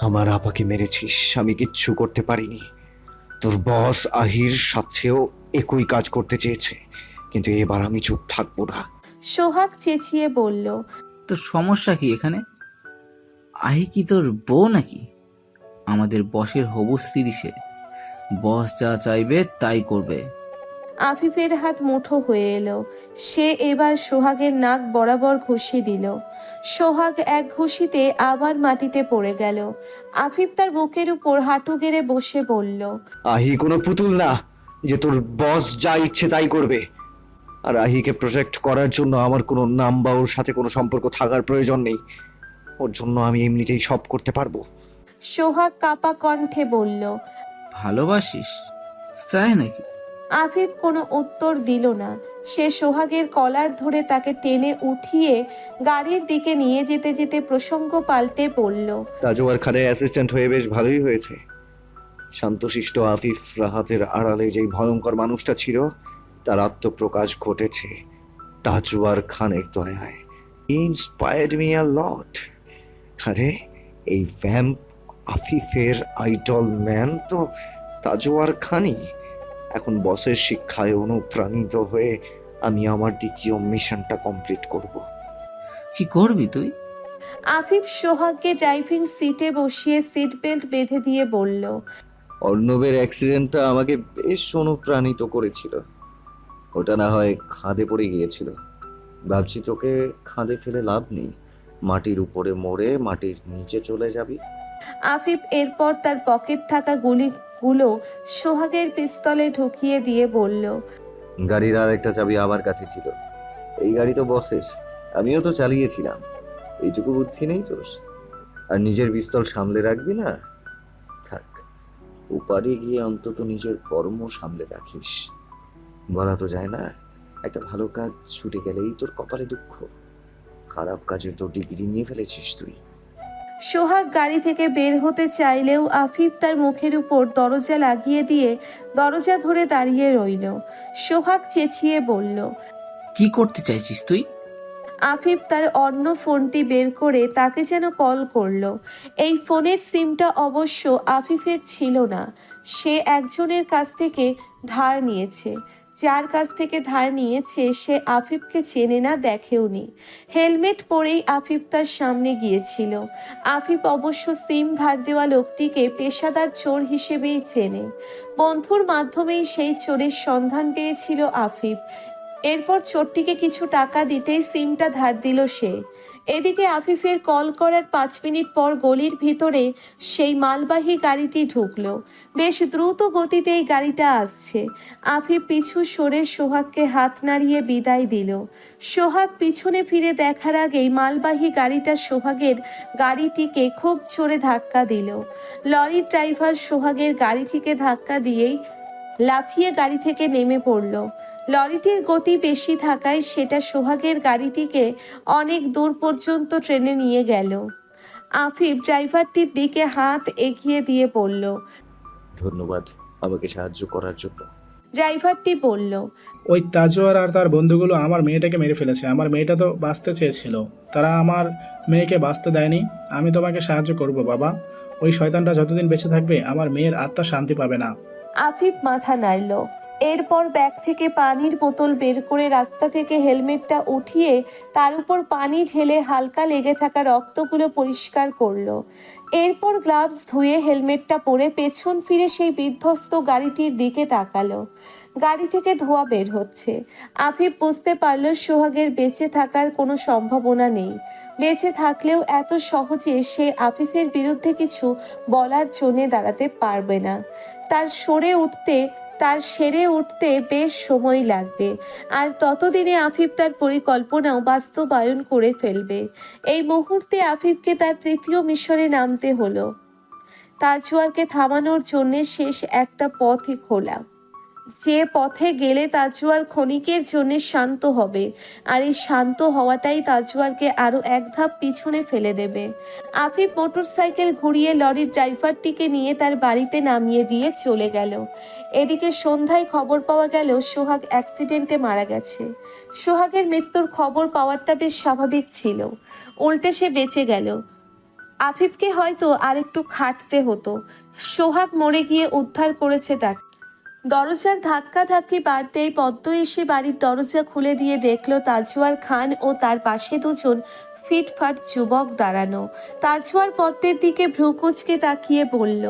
আমার আপাকে মেরেছিস, আমি কিচ্ছু করতে পারিনি। তোর বস আহির সাথেও একই কাজ করতে চেয়েছে, কিন্তু এবার আমি চুপ থাকবো না। সোহাগ চেঁচিয়ে বলল, তোর সমস্যা কি এখানে? আহি কি তোর বউ নাকি? আমাদের বসের হবু স্ত্রী সে। বস যা চাইবে তাই করবে। আফিফের হাত মুঠো হয়ে এলো। সে এবার সোহাগের নাক বরাবর ঘুষি দিল। সোহাগ এক ঘুষিতে আবার মাটিতে পড়ে গেল। আফিফ তার বুকের উপর হাঁটু গেড়ে বসে বলল, আহি কোনো পুতুল না যে তোর বস যা ইচ্ছে তাই করবে। আর আহিকে প্রোটেক্ট করার জন্য আমার কোনো নাম বা ওর সাথে কোনো সম্পর্ক থাকার প্রয়োজন নেই। ওর জন্য আমি এমনিতেই সব করতে পারবো। সোহাগ কাপা কণ্ঠে বলল। ভালোবাসিস তাই নাকি? আফিফ কোনো উত্তর দিল না। সে সোহাগের কলার ধরে তাকে টেনে উঠিয়ে গাড়ির দিকে নিয়ে যেতে যেতে প্রসঙ্গ পাল্টে বলল, তাজওয়ার খানের অ্যাসিস্ট্যান্ট হয়ে বেশ ভালোই হয়েছে। শান্তশিষ্ট আফিফ রাহাতের আড়ালে যেই ভয়ঙ্কর মানুষটা ছিল তার আত্মপ্রকাশ ঘটেছে তাজওয়ার খানের দয়ায়। ইন্সপায়ার্ড মি আ লট। আরে এই ভ্যাম্প আফিফের আইডল ম্যান তো তাজওয়ার খানই। এখন বসের শিক্ষায় অনুপ্রাণিত হয়ে আমি আমার দ্বিতীয় মিশনটা কমপ্লিট করব। কি করবি তুই? আফিফ সোহাগকে ড্রাইভিং সিটে বসিয়ে সিট বেল্ট বেঁধে দিয়ে বলল, অর্ণবের অ্যাক্সিডেন্টটা আমাকে বেশ অনুপ্রাণিত করেছিল। ওটা না হয় খাদে পড়ে গিয়েছিল, ভাবছি তোকে খাদে ফেলে লাভ নেই, মাটির উপরে মরে মাটির নিচে চলে যাবি। আফিফ এরপর তার পকেট থাকা গুলিগুলো সোহাগের পিস্তলে ঢুকিয়ে দিয়ে বলল, গাড়ির আর একটা চাবি আমার কাছে ছিল, এই গাড়ি তো বসের, আমিও তো চালিয়েছিলাম, এইটুকু বুদ্ধি নেই তোর? আর নিজের পিস্তল সামলে রাখবি না? থাক, ওপারে গিয়ে অন্তত নিজের কর্ম সামলে রাখিস। বলা তো যায় না, একটা ভালো কাজ ছুটে গেলেই তোর কপালে দুঃখ, খারাপ কাজে তো ডিগ্রি নিয়ে ফেলেছিস তুই। সোহাগ গাড়ি থেকে বের হতে চাইলেও আফিফ তার মুখের উপর দরজা লাগিয়ে দিয়ে দরজা ধরে দাঁড়িয়ে রইল। সোহাগ চেঁচিয়ে বলল, কি করতে চাইছিস তুই? আফিফ তার অন্য ফোনটি বের করে তাকে যেন কল করলো। এই ফোনের সিমটা অবশ্য আফিফের ছিল না, সে একজনের কাছ থেকে ধার নিয়েছে। যার কাছ থেকে ধার নিয়েছে সে আফিফকে চেনে না, দেখেওনি। হেলমেট পরেই আফিফ তার সামনে গিয়েছিল। আফিফ অবশ্য সিম ধার দেওয়া লোকটিকে পেশাদার চোর হিসেবেই চেনে। বন্ধুর মাধ্যমেই সেই চোরের সন্ধান পেয়েছিল আফিফ। এরপর চোরটিকে কিছু টাকা দিতেই সিমটা ধার দিল সে। এদিকে আফিফের কল করার 5 মিনিট পর গলির ভিতরে সেই মালবাহী গাড়িটি ঢুকলো। বেশ দ্রুত গতিতে এই গাড়িটা আসছে। আফিফ পিছু সরে সোহাগকে হাত নাড়িয়ে বিদায় দিল। সোহাগ পিছনে ফিরে দেখার আগেই মালবাহী গাড়িটা সোহাগের গাড়িটিকে খুব জোরে ধাক্কা দিল। লরির ড্রাইভার সোহাগের গাড়িটিকে ধাক্কা দিয়েই লাফিয়ে গাড়ি থেকে নেমে পড়ল। লরিটির গতি বেশি থাকায় সেটা সোহাগের গাড়িটিকে অনেক দূর পর্যন্ত ট্রেনে নিয়ে গেল। আফিফ ড্রাইভারটির দিকে হাত এগিয়ে দিয়ে বলল, ধন্যবাদ আমাকে সাহায্য করার জন্য। ড্রাইভারটি বলল, ওই তাজওয়ার আর তার বন্ধুগুলো আমার মেয়েটাকে মেরে ফেলেছে। আমার মেয়েটা তো বাঁচতে চেয়েছিল, তারা আমার মেয়েকে বাঁচতে দেয়নি। আমি তোমাকে সাহায্য করব বাবা, ওই শয়তানটা যতদিন বেঁচে থাকবে আমার মেয়ের আত্মা শান্তি পাবে না। আফিফ মাথা নাড়ল। এরপর ব্যাগ থেকে পানির বোতল বের করে রাস্তা থেকে হেলমেটটা উঠিয়ে তার উপর পানি ঢেলে হালকা লেগে থাকা রক্তগুলো পরিষ্কার করলো। এরপর গ্লাভস ধুয়ে হেলমেটটা পরে পেছন ফিরে সেই বিধ্বস্ত গাড়িটির দিকে তাকালো। গাড়ি থেকে ধোঁয়া বের হচ্ছে। আফিফ বুঝতে পারল সোহাগের বেঁচে থাকার কোনো সম্ভাবনা নেই। বেঁচে থাকলেও এত সহজে সে আফিফের বিরুদ্ধে কিছু বলার জন্যে দাঁড়াতে পারবে না। তার সেরে উঠতে বেশ সময় লাগবে, আর ততদিনে আফিফ তার পরিকল্পনাও বাস্তবায়ন করে ফেলবে। এই মুহূর্তে আফিফকে তার তৃতীয় মিশনে নামতে হলো। তাজওয়ারকে থামানোর জন্য শেষ একটা পথই খোলা, যে পথে গেলে তাজওয়ার ক্ষণিকের জন্য শান্ত হবে, আর এই শান্ত হওয়াটাই তাজওয়ারকে আরো এক ধাপ পিছনে ফেলে দেবে। আফিফ মোটরসাইকেল ঘুরিয়ে লরির ড্রাইভারটিকে নিয়ে তার বাড়িতে নামিয়ে দিয়ে চলে গেল। এদিকে সন্ধ্যায় খবর পাওয়া গেল সোহাগ অ্যাক্সিডেন্টে মারা গেছে। সোহাগের মৃত্যুর খবর পাওয়াটা বেশ স্বাভাবিক ছিল, উল্টে সে বেঁচে গেল। আফিফকে হয়তো আরেকটু খাটতে হতো। সোহাগ মরে গিয়ে উদ্ধার করেছে তাকে। দরজার ধাক্কাধাক্কি বাড়তেই পদ্ম এসে বাড়ির দরজা খুলে দিয়ে দেখল তাজওয়ার খান ও তার পাশে দুজন ফিটফাট যুবক দাঁড়ানো। তাজওয়ার পদ্মের দিকে ভ্রুকুচকে তাকিয়ে বলল,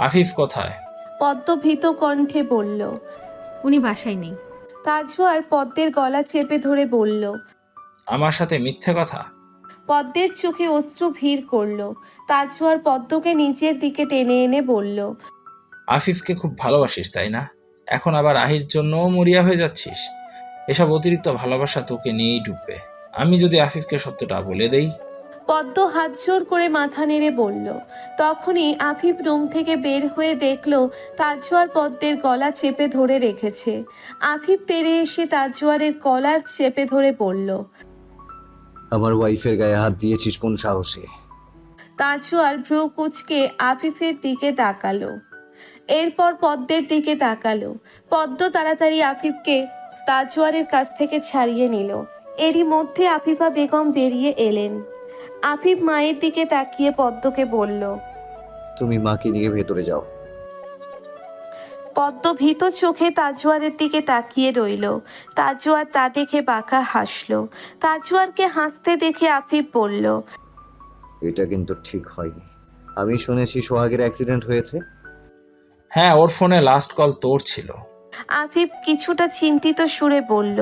আফিফ কোথায়? পদ্ম ভীত কণ্ঠে বলল। উনি বাসায় নেই। তাজওয়ার পদ্মের গলা চেপে ধরে বলল। আমার সাথে মিথ্যে কথা? পদ্মের চোখে অশ্রু ভিড় করল। তাজওয়ার পদ্মকে নিচের দিকে টেনে এনে বলল, আফিফকে খুব ভালোবাসিস তাই না? এখন আবার আহির জন্য মরিয়া হয়ে যাচ্ছিস? এসব অতিরিক্ত ভালোবাসা তোকে নিয়েই ডুববে। আমি যদি আফিফকে সত্যটা বলে দেই? পদ্ম হাত জোর করে মাথা নেড়ে বলল। তখনই আফিফ রুম থেকে বের হয়ে দেখল তাজওয়ার পদ্মের গলা চেপে ধরে রেখেছে। আফিফ তেড়ে এসে তাজওয়ারের কলার চেপে ধরে বলল, আমার ওয়াইফের গায়ে হাত দিয়েছিস কোন সাহসে? তাজওয়ার ভ্রু কুচকে আফিফের দিকে তাকালো, এরপর পদ্মের দিকে তাকালো। পদ্ম তাড়াতাড়ি আফিফকে তাজওয়ারের কাছ থেকে ছাড়িয়ে নিল। এরই মধ্যে আফিফা বেগম বেরিয়ে এলেন। আফিফ মায়ের দিকে তাকিয়ে পদ্মকে বলল, তুমি মাকে নিয়ে ভেতরে যাও। পদ্ম ভীত চোখে তাজওয়ারের দিকে তাকিয়ে রইল। তাজওয়ার তা দেখে বাঁকা হাসলো। তাজওয়ারকে হাসতে দেখে আফিফ বলল, এটা কিন্তু ঠিক হয়নি। আমি শুনেছি সোহাগের অ্যাক্সিডেন্ট হয়েছে। হ্যাঁ, ওর ফোনে লাস্ট কল তোর ছিল। আফিফ কিছুটা চিন্তিত সুরে বলল,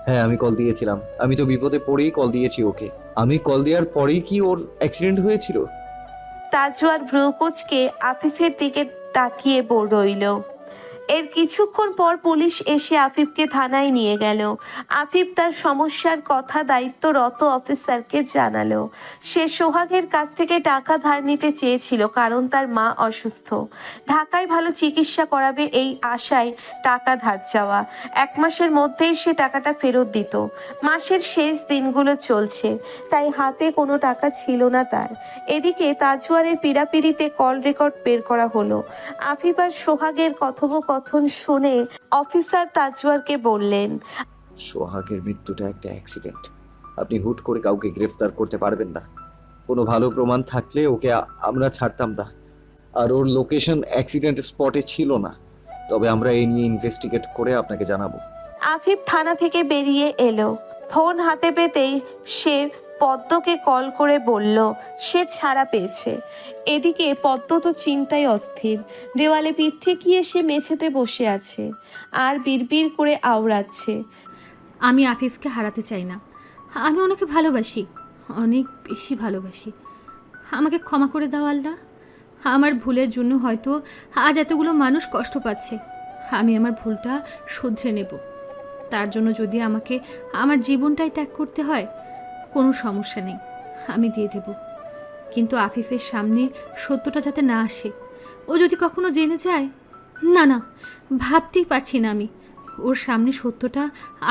হ্যাঁ, আমি কল দিয়েছিলাম। আমি তো বিপদে পড়েই কল দিয়েছি ওকে। আমি কল দেওয়ার পরেই কি ওর অ্যাক্সিডেন্ট হয়েছিল? তাজওয়ার ভ্রুকুচকে আফিফের দিকে তাকিয়ে রইল। এর কিছুক্ষণ পর পুলিশ এসে আফিফকে থানায় নিয়ে গেল। আফিফ তার সমস্যার কথা দায়িত্বরত অফিসারকে জানালো। সে সোহাগের কাছ থেকে টাকা ধার নিতে চেয়েছিল, কারণ তার মা অসুস্থ। ঢাকায় ভালো চিকিৎসা করাবে এই আশায় টাকা ধার চাওয়া। 1 মাসের মধ্যেই সে টাকাটা ফেরত দিত। মাসের শেষ দিনগুলো চলছে, তাই হাতে কোনো টাকা ছিল না তার। এদিকে তাজওয়ারের পীড়াপিড়িতে কল রেকর্ড বের করা হলো। আফিফ আর সোহাগের কথোপকথন শুনে অফিসার তাজওয়ারকে বললেন, সোহাগের মৃত্যুটা একটা অ্যাক্সিডেন্ট। আপনি হুট করে কাউকে গ্রেফতার করতে পারবেন না। কোনো ভালো প্রমাণ থাকলে ওকে আমরা ছাড়তাম না। আর ওর লোকেশন অ্যাক্সিডেন্ট স্পটে ছিল না। তবে আমরা এই নিয়ে ইনভেস্টিগেট করে আপনাকে জানাবো। আফিফ থানা থেকে বেরিয়ে এলো। ফোন হাতে পেতেই সে পদ্মকে কল করে বলল সে ছাড়া পেয়েছে। এদিকে পদ্ম তো চিন্তায় অস্থির। দেওয়ালে পিঠ ঠেকিয়ে সে মেঝেতে বসে আছে আর বিড়বিড় করে আওড়াচ্ছে, আমি আফিফকে হারাতে চাই না। আমি ওনাকে ভালোবাসি, অনেক বেশি ভালোবাসি। আমাকে ক্ষমা করে দাও আল্লাহ। আমার ভুলের জন্য হয়তো আজ এতগুলো মানুষ কষ্ট পাচ্ছে। আমি আমার ভুলটা শুধরে নেব। তার জন্য যদি আমাকে আমার জীবনটাই ত্যাগ করতে হয়, কোনো সমস্যা নেই, আমি দিয়ে দেব। কিন্তু আফিফের সামনে সত্যটা যাতে না আসে। ও যদি কখনো জেনে যায়, না না, ভাবতেই পারছি না আমি। ওর সামনে সত্যটা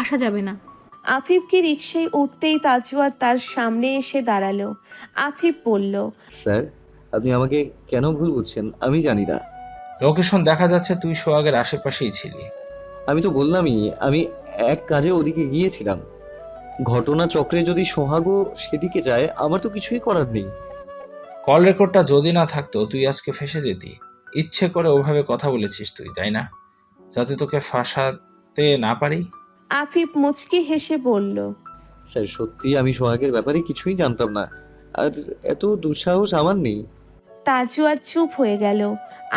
আসা যাবে না। আফিফকে রিকশায় উঠতেই তাজওয়ার তার সামনে এসে দাঁড়ালো। আফিফ বলল, স্যার, আপনি আমাকে কেন ভুল বুঝছেন আমি জানি না। লোকেশন দেখা যাচ্ছে তুই সোহাগের আশেপাশেই ছিলি। আমি তো বললামই, আমি এক কাজে ওদিকে গিয়েছিলাম। ঘটনা চক্রে যদি সোহাগও সেদিকে যায়, আমার তো কিছুই করার নেই। কল রেকর্ডটা যদি না থাকতো তুই আজকে ফেঁসে যেতি। ইচ্ছে করে ওভাবে কথা বলেছিস তুই, তাই না? যাতে তোকে ফাঁসাতে না পারি। আফিফ মুচকি হেসে বলল, স্যার, সত্যি আমি সোহাগের ব্যাপারে কিছুই জানতাম না। আর এত দুঃসাহস আমার নেই। তাজওয়ার চুপ হয়ে গেল।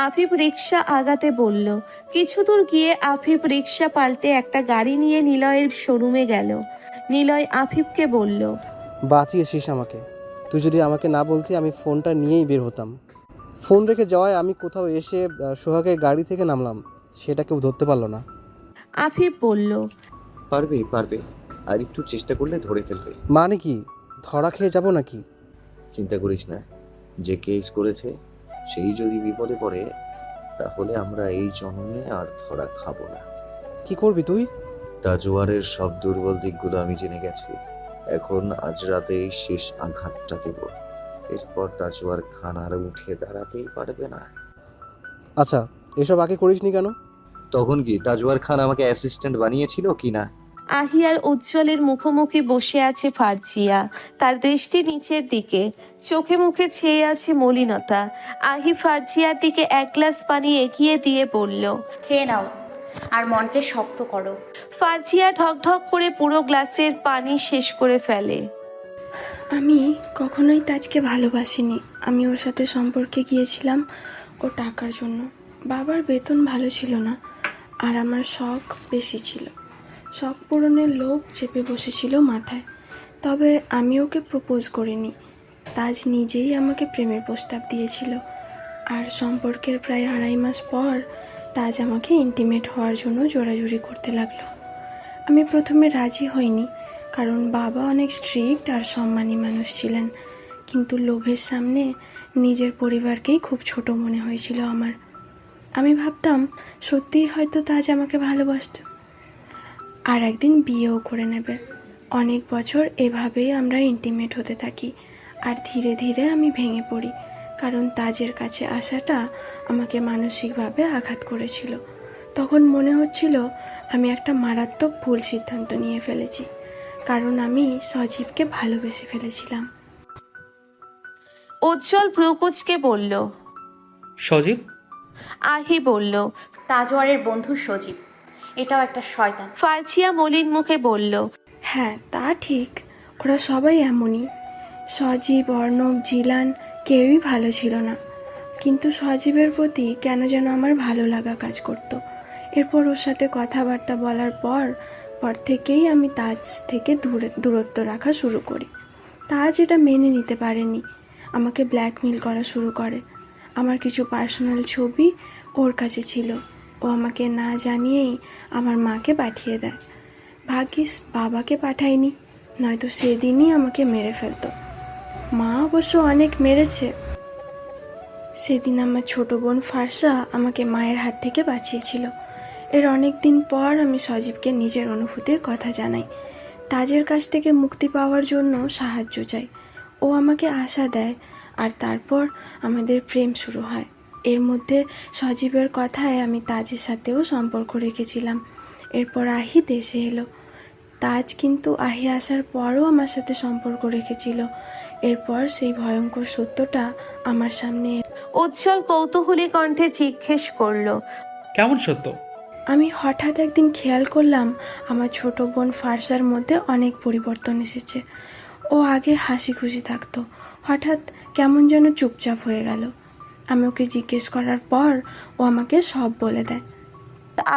আফিফ রিকশা আগাতে বলল। কিছু দূর গিয়ে আফিফ রিকশা পাল্টে একটা গাড়ি নিয়ে নিলয়ের শোরুমে গেল। নিলয় আফিফকে বলল, বাঁচিয়েছিস আমাকে। তুই যদি আমাকে না বলতি আমি ফোনটা নিয়েই বের হতাম। ফোন রেখে যাওয়ায় আমি কোথাও এসে সোহাগের গাড়ি থেকে নামলাম, সেটা কেউ ধরতে পারলো না। আফিফ বলল, পারবে পারবে, আর একটু চেষ্টা করলে ধরে ফেলবে। মানে কি, ধরা খেয়ে যাব নাকি? চিন্তা করিস না, যে কেস করেছে সেই যদি বিপদে পড়ে, তাহলে আমরা এই জন্মে আর ধরা খাবো না। কি করবি তুই? তাজওয়ারের সব দুর্বল দিকগুলো আমি জেনে গেছি। এখন আজ রাতেই শেষ আঘাতটা দেব। এরপর তাজওয়ার খান আর উঠে দাঁড়াতেই পারবে না। আচ্ছা, এসব আগে করিসনি কেন? তখন কি তাজওয়ার খান আমাকে অ্যাসিস্ট্যান্ট বানিয়েছিল কিনা? আহিয়ার উজ্জ্বলের মুখোমুখি বসে আছে ফারজিয়া। তার দৃষ্টি নিচের দিকে, চোখে মুখে ছেয়ে আছে মলিনতা। আহি ফারজিয়ার দিকে 1 গ্লাস পানি এগিয়ে দিয়ে বলল, খেয়ে নাও আর মনকে শক্ত করো। ফারজিয়া ঢকঢক করে পুরো গ্লাসের পানি শেষ করে ফেলে। আমি কখনোই তাজকে ভালোবাসিনি। আমি ওর সাথে সম্পর্কে গিয়েছিলাম ও টাকার জন্য। বাবার বেতন ভালো ছিল না, আর আমার শখ বেশি ছিল। শখ পূরণের লোভ চেপে বসেছিল মাথায়। তবে আমি ওকে প্রপোজ করিনি, তাজ নিজেই আমাকে প্রেমের প্রস্তাব দিয়েছিল। আর সম্পর্কের প্রায় 2.5 মাস পর তাজ আমাকে ইন্টিমেট হওয়ার জন্য জোরাজুরি করতে লাগলো। আমি প্রথমে রাজি হইনি, কারণ বাবা অনেক স্ট্রিক্ট আর সম্মানী মানুষ ছিলেন। কিন্তু লোভের সামনে নিজের পরিবারকেই খুব ছোট মনে হয়েছিল আমার। আমি ভাবতাম সত্যিই হয়তো তাজ আমাকে ভালোবাসত আর একদিন বিয়েও করে নেবে। অনেক বছর এভাবেই আমরা ইন্টিমেট হতে থাকি। আর ধীরে ধীরে আমি ভেঙে পড়ি, কারণ তাজের কাছে আসাটা আমাকে মানসিকভাবে আঘাত করেছিল। তখন মনে হচ্ছিল আমি একটা মারাত্মক ভুল সিদ্ধান্ত নিয়ে ফেলেছি, কারণ আমি সজীবকে ভালোবেসে ফেলেছিলাম। উজ্জ্বল ভ্রুকুচকে বলল, সজীব? আহি বলল, তাজওয়ারের বন্ধু সজীব, এটাও একটা শয়তান। ফারজিয়া মলিন মুখে বলল, হ্যাঁ, তা ঠিক, ওরা সবাই এমনই। সজীব, অর্ণব, জিলান কেউই ভালো ছিল না, কিন্তু সজীবের প্রতি কেন যেন আমার ভালো লাগা কাজ করতো। এরপর ওর সাথে কথাবার্তা বলার পর থেকেই আমি তাজ থেকে দূরত্ব রাখা শুরু করি। তাজ এটা মেনে নিতে পারেনি, আমাকে ব্ল্যাকমেল করা শুরু করে। আমার কিছু পার্সোনাল ছবি ওর কাছে ছিল, ও আমাকে না জানিয়েই আমার মাকে পাঠিয়ে দেয়। ভাগ্যিস বাবাকে পাঠায়নি, নয়তো সেদিনই আমাকে মেরে ফেলতো। মা অবশ্য অনেক মেরেছে। সেদিন আমার ছোট বোন ফারসা আমাকে মায়ের হাত থেকে বাঁচিয়েছিল। এর অনেক দিন পর আমি সজীবকে নিজের অনুভূতির কথা জানাই, তাজের কাছ থেকে মুক্তি পাওয়ার জন্য সাহায্য চাই। ও আমাকে আশা দেয়, আর তারপর আমাদের প্রেম শুরু হয়। এর মধ্যে সজীবের কথায় আমি তাজের সাথেও সম্পর্ক রেখেছিলাম। এরপর আহি দেশে এলো। তাজ কিন্তু আহি আসার পরও আমার সাথে সম্পর্ক রেখেছিল। এরপর সেই ভয়ঙ্কর সত্যটা আমার সামনে উজ্জ্বল কৌতূহলী কণ্ঠে জিজ্ঞেস করলো। কেমন সত্য? আমি হঠাৎ একদিন খেয়াল করলাম আমার ছোট বোন ফারসার মধ্যে অনেক পরিবর্তন এসেছে। ও আগে হাসি খুশি থাকতো, হঠাৎ কেমন যেন চুপচাপ হয়ে গেল। আমি ওকে জিজ্ঞেস করার পর ও আমাকে সব বলে দেয়।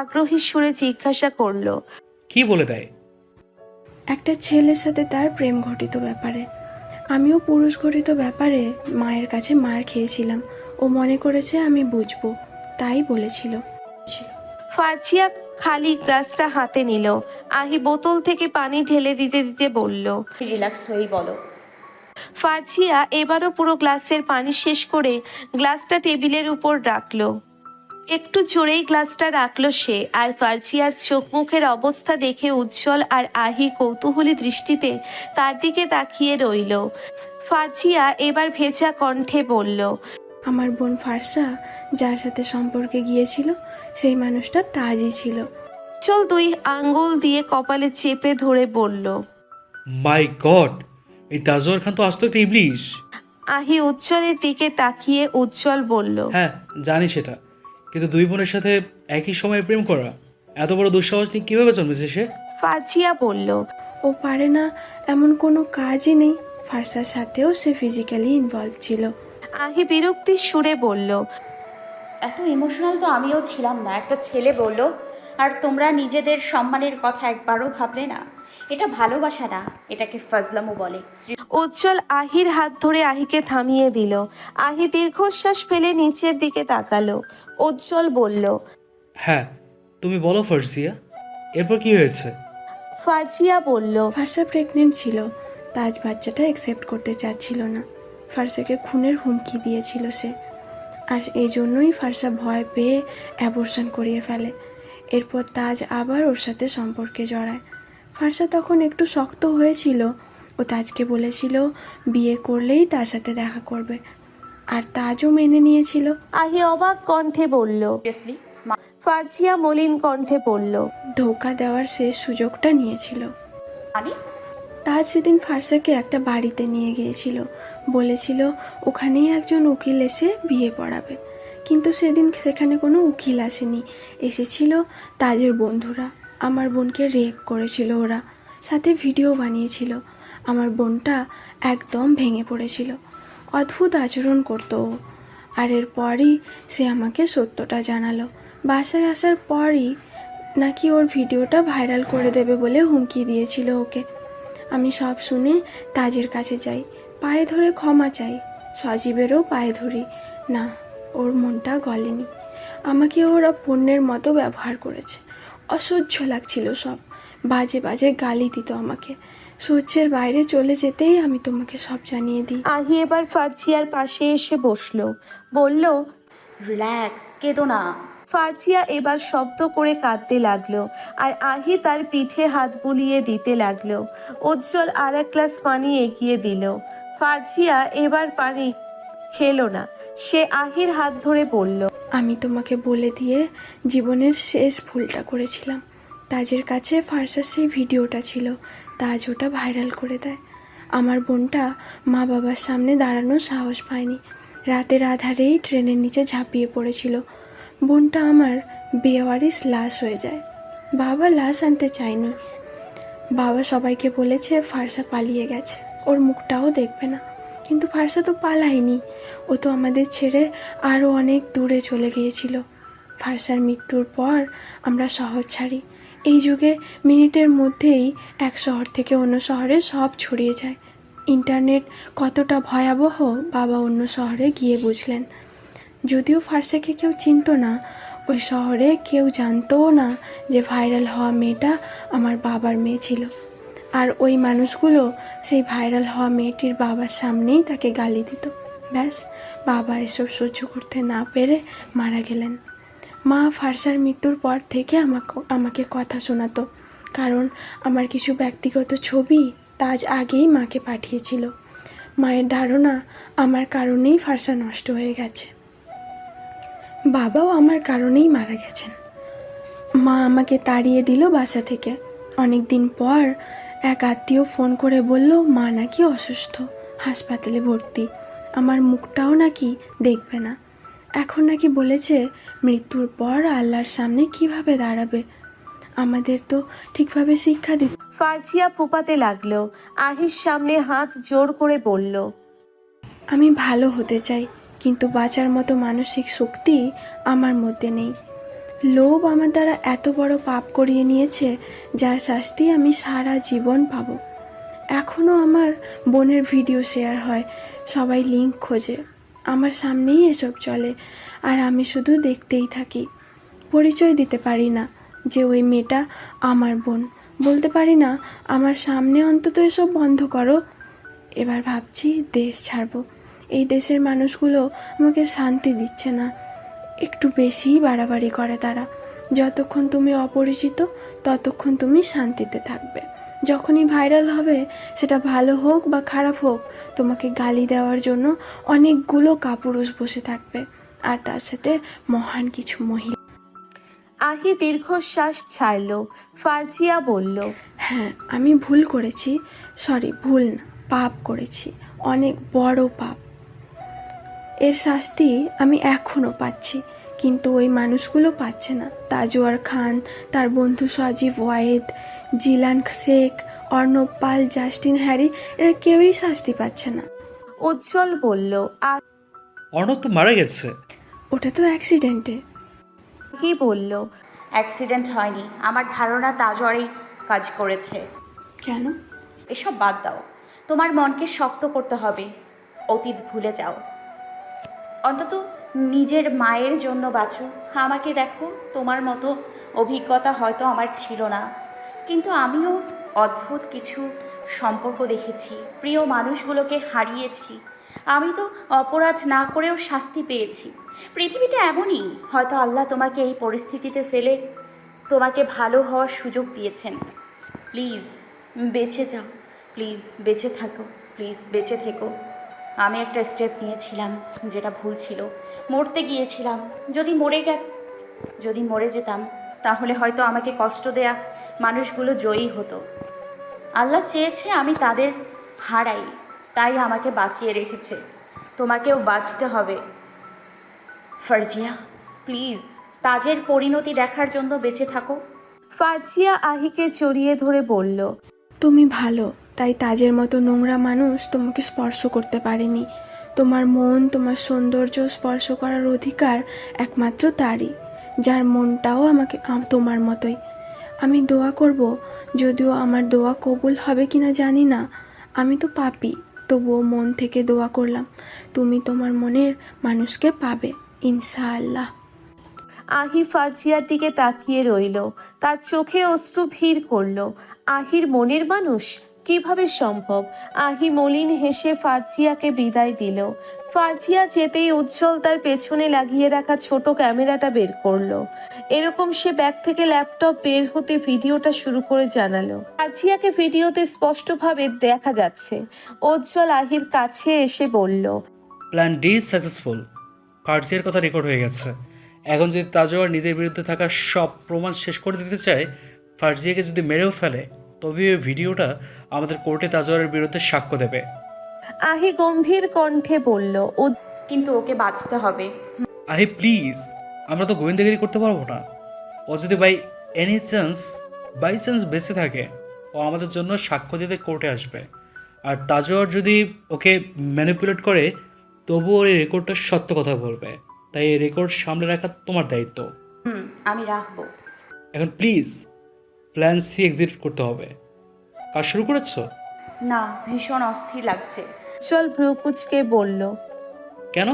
আগ্রহী সুরে জিজ্ঞাসা করলো। কি বলে দেয়? একটা ছেলের সাথে তার প্রেম ঘটিত ব্যাপারে। আমিও পুরুষ ঘটিত ব্যাপারে মায়ের কাছে মার খেয়েছিলাম। ও মনে করেছে আমি বুঝবো, তাই বলেছিল। ফারজিয়া খালি গ্লাসটা হাতে নিল। আহি বোতল থেকে পানি ঢেলে দিতে দিতে বলল। রিল্যাক্স হয়েই বলো। ফারজিয়া এবারও পুরো গ্লাসের পানি শেষ করে গ্লাসটা টেবিলের উপর রাখলো। একটু জোরেই গ্লাসটা রাখলো সে, আর ফারজিয়ার চোখ মুখের অবস্থা দেখে উজ্জ্বল আর আহি কৌতূহলী দৃষ্টিতে তার দিকে তাকিয়ে রইল। ফারজিয়া এবার ভেজা কণ্ঠে বলল। আমার বোন ফারসা যার সাথে সম্পর্কে গিয়েছিল সেই মানুষটা তাজই ছিল। উজ্জ্বল দুই আঙ্গুল দিয়ে কপালে চেপে ধরে বলল। মাই গড, এই তাজওয়ার খান তো আস্ত একটা ইবলিশ। আহি উজ্জ্বলের দিকে তাকিয়ে উজ্জ্বল বলল। হ্যাঁ জানি সেটা, কিন্তু দুই বোনের সাথে একই সময়ে প্রেম করা এত বড় দুঃসাহস নিয়ে কীভাবে জন্মেছে সে? ফারজিয়া বলল। ও পারে না এমন কোনো কাজই নেই। ফারসার সাথেও সে ফিজিক্যালি ইনভলভ ছিল। আহি বিরক্তির সুরে বলল। এত ইমোশনাল তো আমিও ছিলাম না। একটা ছেলে বলল, আর তোমরা নিজেদের সম্মানের কথা একবারও ভাবলে না। এটা ভালোবাসা না, এটাকে ফাজলামো বলে। উজ্জ্বল আহির হাত ধরে আহিকে থামিয়ে দিল। আহি দীর্ঘশ্বাস ফেলে নিচের দিকে তাকালো। উজ্জ্বল বলল। হ্যাঁ তুমি বলো ফারজিয়া, এরপর কি হয়েছে? ফারজিয়া বলল। ফারসা প্রেগনেন্ট ছিল। তাজ বাচ্চাটা অ্যাকসেপ্ট করতে চাচ্ছিল না। ফারসাকে খুনের হুমকি দিয়েছিল সে, আর এই জন্যই ফারসা ভয় পেয়ে অ্যাবর্শন করিয়ে ফেলে। এরপর তাজ আবার ওর সাথে সম্পর্কে জড়ায়। ফারসা তখন একটু শক্ত হয়েছিল। ও তাজকে বলেছিল বিয়ে করলেই তার সাথে দেখা করবে, আর তাজও মেনে নিয়েছিল। আহি অবাক কণ্ঠে বলল। ফারজিয়া মলিন কণ্ঠে বলল। ধোঁকা দেওয়ার শেষ সুযোগটা নিয়েছিল। মানে? তাজ সেদিন ফারসাকে একটা বাড়িতে নিয়ে গিয়েছিল, বলেছিল ওখানেই একজন উকিল এসে বিয়ে পড়াবে। কিন্তু সেদিন সেখানে কোনো উকিল আসেনি, এসেছিল তাজের বন্ধুরা। আমার বোনকে রেপ করেছিল ওরা, সাথে ভিডিও বানিয়েছিল। আমার বোনটা একদম ভেঙে পড়েছিল। অদ্ভুত আচরণ করতো ও। আর এরপরই সে আমাকে সত্যটা জানালো। বাসায় আসার পরই নাকি ওর ভিডিওটা ভাইরাল করে দেবে বলে হুমকি দিয়েছিল ওকে। আমি সব শুনে তাজের কাছে যাই, পায়ে ধরে ক্ষমা চাই। সজীবেরও পায়ে ধরি। না, ওর মনটা গলেনি। আমাকে ওরা পণ্যের মতো ব্যবহার করেছে। অসহ্য লাগছিল সব। বাজে বাজে গালি দিত আমাকে। সহ্যের বাইরে চলে যেতেই আমি তোমাকে সব জানিয়ে দিই। আহি এবার ফারজিয়ার পাশে এসে বসলো। বলল। রিল্যাক্স, কেঁদো না। ফারজিয়া এবার শব্দ করে কাঁদতে লাগলো, আর আহি তার পিঠে হাত বুলিয়ে দিতে লাগলো। উজ্জ্বল আর এক গ্লাস পানি এগিয়ে দিল। ফারজিয়া এবার পানি খেলো না। সে আহির হাত ধরে বলল। আমি তোমাকে বলে দিয়ে জীবনের শেষ ভুলটা করেছিলাম। তাজের কাছে ফারসার সেই ভিডিওটা ছিল। তাজ ওটা ভাইরাল করে দেয়। আমার বোনটা মা বাবার সামনে দাঁড়ানোর সাহস পায়নি। রাতের আধারেই ট্রেনের নিচে ঝাঁপিয়ে পড়েছিল। বোনটা আমার বেওয়ারিশ লাশ হয়ে যায়। বাবা লাশ আনতে চায়নি। বাবা সবাইকে বলেছে ফারসা পালিয়ে গেছে, ওর মুখটাও দেখবে না। কিন্তু ফারসা তো পালায়নি, ও তো আমাদের ছেড়ে আরও অনেক দূরে চলে গিয়েছিল। ফারসার মৃত্যুর পর আমরা শহর ছাড়ি। এই যুগে মিনিটের মধ্যেই এক শহর থেকে অন্য শহরে সব ছড়িয়ে যায়। ইন্টারনেট কতটা ভয়াবহ বাবা অন্য শহরে গিয়ে বুঝলেন। যদিও ফারসাকে কেউ চিনতো না, ওই শহরে কেউ জানতও না যে ভাইরাল হওয়া মেয়েটা আমার বাবার মেয়ে ছিল। আর ওই মানুষগুলো সেই ভাইরাল হওয়া মেয়েটির বাবার সামনেই তাকে গালি দিত। ব্যাস, বাবা এসব সহ্য করতে না পেরে মারা গেলেন। মা ফারসার মৃত্যুর পর থেকে আমাকে কথা শোনাতো, কারণ আমার কিছু ব্যক্তিগত ছবি তাজ আগেই মাকে পাঠিয়েছিল। মায়ের ধারণা আমার কারণেই ফারসা নষ্ট হয়ে গেছে। বাবাও আমার কারণেই মারা গেছেন। মা আমাকে তাড়িয়ে দিল বাসা থেকে। অনেক দিন পর এক আত্মীয় ফোন করে বলল মা নাকি অসুস্থ, হাসপাতালে ভর্তি, আমার মুখটাও নাকি দেখবে না। এখন নাকি বলেছে মৃত্যুর পর আল্লাহর সামনে কিভাবে দাঁড়াবে। আমাদের তো ঠিকভাবে শিক্ষা দিত। ফারজিয়া ফোপাতে লাগলো। আহির সামনে হাত জোর করে বলল, আমি ভালো হতে চাই, কিন্তু বাঁচার মতো মানসিক শক্তি আমার মধ্যে নেই। লোভ আমার দ্বারা এত বড় পাপ করিয়ে নিয়েছে, যার শাস্তি আমি সারা জীবন পাব। এখনও আমার বোনের ভিডিও শেয়ার হয়, সবাই লিঙ্ক খোঁজে, আমার সামনেই এসব চলে, আর আমি শুধু দেখতেই থাকি। পরিচয় দিতে পারি না যে ওই মেয়েটা আমার বোন, বলতে পারি না আমার সামনে অন্তত এসব বন্ধ করো। এবার ভাবছি দেশ ছাড়বো। এই দেশের মানুষগুলো আমাকে শান্তি দিচ্ছে না, একটু বেশিই বাড়াবাড়ি করে তারা। যতক্ষণ তুমি অপরিচিত ততক্ষণ তুমি শান্তিতে থাকবে, যখনই ভাইরাল হবে, সেটা ভালো হোক বা খারাপ হোক, তোমাকে গালি দেওয়ার জন্য অনেকগুলো কাপুরুষ বসে থাকবে, আর তার সাথে মহান কিছু মহিলা। আহি দীর্ঘশ্বাস ছাড়ল। ফারজিয়া বলল, হ্যাঁ, আমি ভুল করেছি, সরি, ভুল না, পাপ করেছি, অনেক বড় পাপ। এর শাস্তি আমি এখনও পাচ্ছি, কিন্তু ওই মানুষগুলো পাচ্ছে না। তাজওয়ার খান, তার বন্ধু সজীব ওয়াহেদ, জিলান শেখ, অর্ণব পাল, জাস্টিন হ্যারি, এরা কেউই শাস্তি পাচ্ছে না। উজ্জ্বল বলল, অর্ণব তো মারা গেছে। ওটা তো অ্যাক্সিডেন্টে। আহি বলল, অ্যাক্সিডেন্ট হয়নি, আমার ধারণা তাজওয়ারই কাজ করেছে। কেন? এসব বাদ দাও, তোমার মনকে শক্ত করতে হবে, অতীত ভুলে যাও, অন্তত নিজের মায়ের জন্য বাঁচো। আমাকে দেখো, তোমার মতো অভিজ্ঞতা হয়তো আমার ছিল না, কিন্তু আমিও অদ্ভুত কিছু সম্পর্ক দেখেছি, প্রিয় মানুষগুলোকে হারিয়েছি। আমি তো অপরাধ না করেও শাস্তি পেয়েছি। পৃথিবীটা এমনই, হয়তো আল্লাহ তোমাকে এই পরিস্থিতিতে ফেলে তোমাকে ভালো হওয়ার সুযোগ দিয়েছেন। প্লিজ বেঁচে যাও, প্লিজ বেঁচে থাকো, প্লিজ বেঁচে থেকো। আমি একটা স্টেপ নিয়েছিলাম যেটা ভুল ছিল, মরতে গিয়েছিলাম। যদি মরে যেতাম তাহলে হয়তো আমাকে কষ্ট দেয়া মানুষগুলো জয়ী হতো। আল্লাহ চেয়েছে আমি তাদের হারাই, তাই আমাকে বাঁচিয়ে রেখেছে। তোমাকেও বাঁচতে হবে ফারজিয়া, প্লিজ তাজের পরিণতি দেখার জন্য বেঁচে থাকো। ফারজিয়া আহিকে জড়িয়ে ধরে বলল, তুমি ভালো, তাই তাজের মতো নোংরা মানুষ তোমাকে স্পর্শ করতে পারেনি। তোমার মন, তোমার সৌন্দর্য স্পর্শ করার অধিকার একমাত্র তারই, যার মনটাও তোমার মতোই। আমি দোয়া করব, যদিও আমার দোয়া কবুল হবে কিনা জানি না, আমি তো পাপী, তবুও মন থেকে দোয়া করলাম তুমি তোমার মনের মানুষকে পাবে ইনশাআল্লাহ। আহি ফারজিয়ার দিকে তাকিয়ে রইল, তার চোখে অশ্রু ভিড় করল। আহির মনের মানুষ কিভাবে সম্ভব? আহি মলিন হেসে ফারজিয়াকে বিদায় দিল। ফারজিয়া যেতেই উজ্জ্বল তার পেছনে লাগিয়ে রাখা ছোট ক্যামেরাটা বের করলো। এরকম সে ব্যাগ থেকে ল্যাপটপ বের হতে ভিডিওটা শুরু করে জানালো। ফারজিয়াকে ভিডিওতে স্পষ্টভাবে দেখা যাচ্ছে। উজ্জ্বল আহির কাছে এসে বলল, প্ল্যান ডি সাকসেসফুল। ফার্জিয়ার কথা রেকর্ড হয়ে গেছে। এখন যদি তাজওয়ার নিজের বিরুদ্ধে থাকা সব প্রমাণ শেষ করে দিতে চায়, ফার্জিয়াকে যদি মেরেও ফেলে, তবে ওই ভিডিওটা আমাদের কোর্টে তাজওয়ারের বিরুদ্ধে সাক্ষ্য দেবে। আহি গম্ভীর কণ্ঠে বলল, কিন্তু ওকে বাঁচতে হবে। আরে প্লিজ, আমরা তো গোয়েন্দাগিরি করতে পারবো না। ও যদি বাই চান্স বেঁচে থাকে, ও আমাদের জন্য সাক্ষ্য দিতে কোর্টে আসবে। আর তাজওয়ার যদি ওকে ম্যানিপুলেট করে, তবুও ওর এই রেকর্ডটা সত্য কথা বলবে। তাই এই রেকর্ড সামনে রাখা তোমার দায়িত্ব। আমি রাখবো। এখন প্লিজ প্ল্যান সি এক্সিট করতে হবে। কাজ শুরু করেছো? না, ভীষণ অস্থির লাগছে। উজ্জ্বল ভ্রু কুচকে বলল। কেন?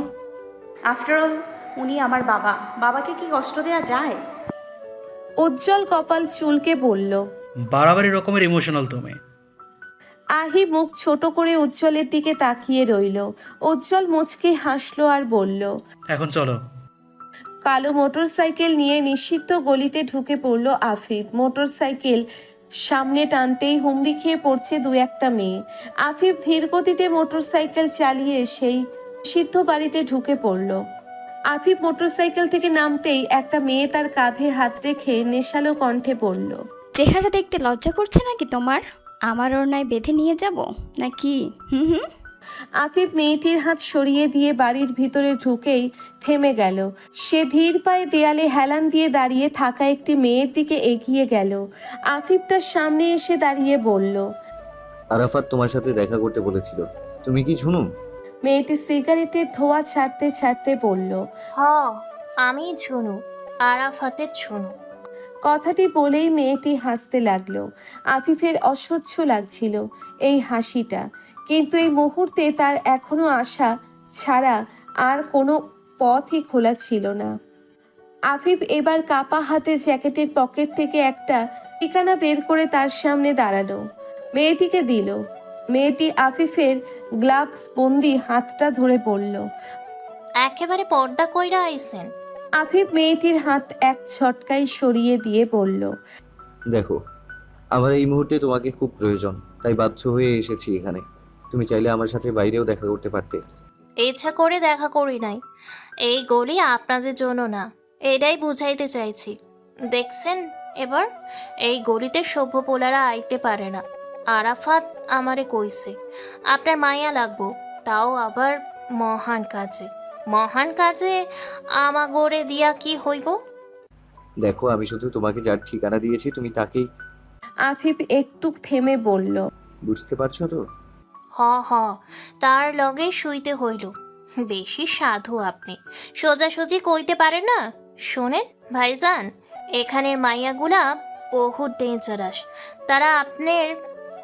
আফটার অল উনি আমার বাবা, বাবাকে কি কষ্ট দেওয়া যায়? উজ্জ্বল কপাল চুলকে বলল। বাড়াবাড়ি রকমের ইমোশনাল তুমি। আহি মুখ ছোট করে উজ্জ্বলের দিকে তাকিয়ে রইল। উজ্জ্বল মুচকি হাসলো আর বলল। এখন চলো। কালো মোটরসাইকেল নিয়ে নিষিদ্ধ গলিতে ঢুকে পড়ল আফিফ। মোটরসাইকেল সামনে টানতেই হুমড়ি খেয়ে পড়ছে দু একটা মেয়ে। আফিফ ধীর গতিতে মোটরসাইকেল চালিয়ে সেই সিদ্ধ বাড়িতে ঢুকে পড়ল। আফিফ মোটরসাইকেল থেকে নামতেই একটা মেয়ে তার কাঁধে হাত রেখে নেশালো কণ্ঠে বলল। চেহারা দেখতে লজ্জা করছে নাকি তোমার? আমার ওড়নায় বেঁধে নিয়ে যাব নাকি? হুম। আফিফ মেয়েটির হাত সরিয়ে দিয়ে বাড়ির ভিতরে ঢুকেই থেমে গেল। সে ধীর পায়ে দেয়ালে হেলান দিয়ে দাঁড়িয়ে থাকা একটি মেয়ের দিকে এগিয়ে গেল। আফিফ তার সামনে এসে দাঁড়িয়ে বলল। আরাফাত তোমার সাথে দেখা করতে বলেছিল, তুমি কি ঝুনু? মেয়েটি সিগারেটের ধোঁয়া ছাড়তে ছাড়তে বলল। আমি ঝুনু, আরাফাতের ঝুনু। কথাটি বলেই মেয়েটি হাসতে লাগলো। আফিফের অসহ্য লাগছিল এই হাসিটা, কিন্তু এই মুহূর্তে তার এখনো আশা ছাড়া আর কোনো পথই খোলা ছিল না। আফিফ এবার কাপা হাতে জ্যাকেটের পকেট থেকে একটা ঠিকানা বের করে তার সামনে দাঁড়ালো। মেয়েটিকে দিল। মেয়েটি আফিফের গ্লাভস বন্দি হাতটা ধরে পড়ল। একেবারে পর্দা কইরা আইছেন। আফিফ মেয়েটির হাত এক ঝটকায় সরিয়ে দিয়ে বলল। দেখো, আমার এই মুহূর্তে তোমাকে খুব প্রয়োজন, তাই বাধ্য হয়ে এসেছি এখানে। তুমি চাইলে আমার সাথে বাইরেও দেখা করতে পারতে। ইচ্ছা করে দেখা করি নাই। এই গলি আপনাদের জন্য না, এটাই বুঝাইতে চাইছি। দেখছেন এবার এই গলিতে সভ্য পোলারা আইতে পারে না। আরাফাত আমারে কইছে আপনার মায়া লাগবো, তাও আবার মহান কাজে। মহান কাজে আমাগরে দিয়া কি হইব? দেখো, আমি শুধু তোমাকে যার ঠিকানা দিয়েছি তুমি তাকেই। আফিফ একটু থেমে বলল। বুঝতে পারছো তো? হ তার লগে শুইতে হইল। বেশি সাধু আপনি, সোজাসুজি কইতে পারেন না। শোনেন ভাইজান, এখানের মাইয়াগুলা বহুত ডেঞ্জারাস। তারা আপনার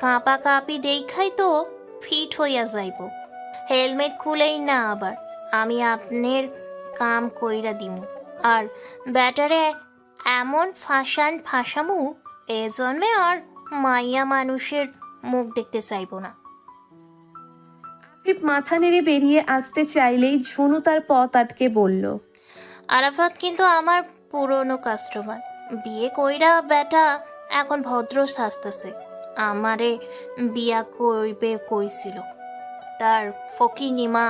কাঁপা কাঁপি দেখাই তো ফিট হইয়া যাইব। হেলমেট খুলেই না আবার আমি আপনার কাম কইরা দিমু। আর ব্যাটারে এমন ফাঁসামু এ জন্মে আর মাইয়া মানুষের মুখ দেখতে চাইব না। আফিফ মাথা নেড়ে বেরিয়ে আসতে চাইলেই ঝুনু তার পথ আটকে বলল। আরাফাত কিন্তু আমার পুরনো কাস্টমার। বিয়ে কইরা বেটা এখন ভদ্র সাজতেছে। আমারে বিয়া কইবে কইছিল, তার ফকিনিমা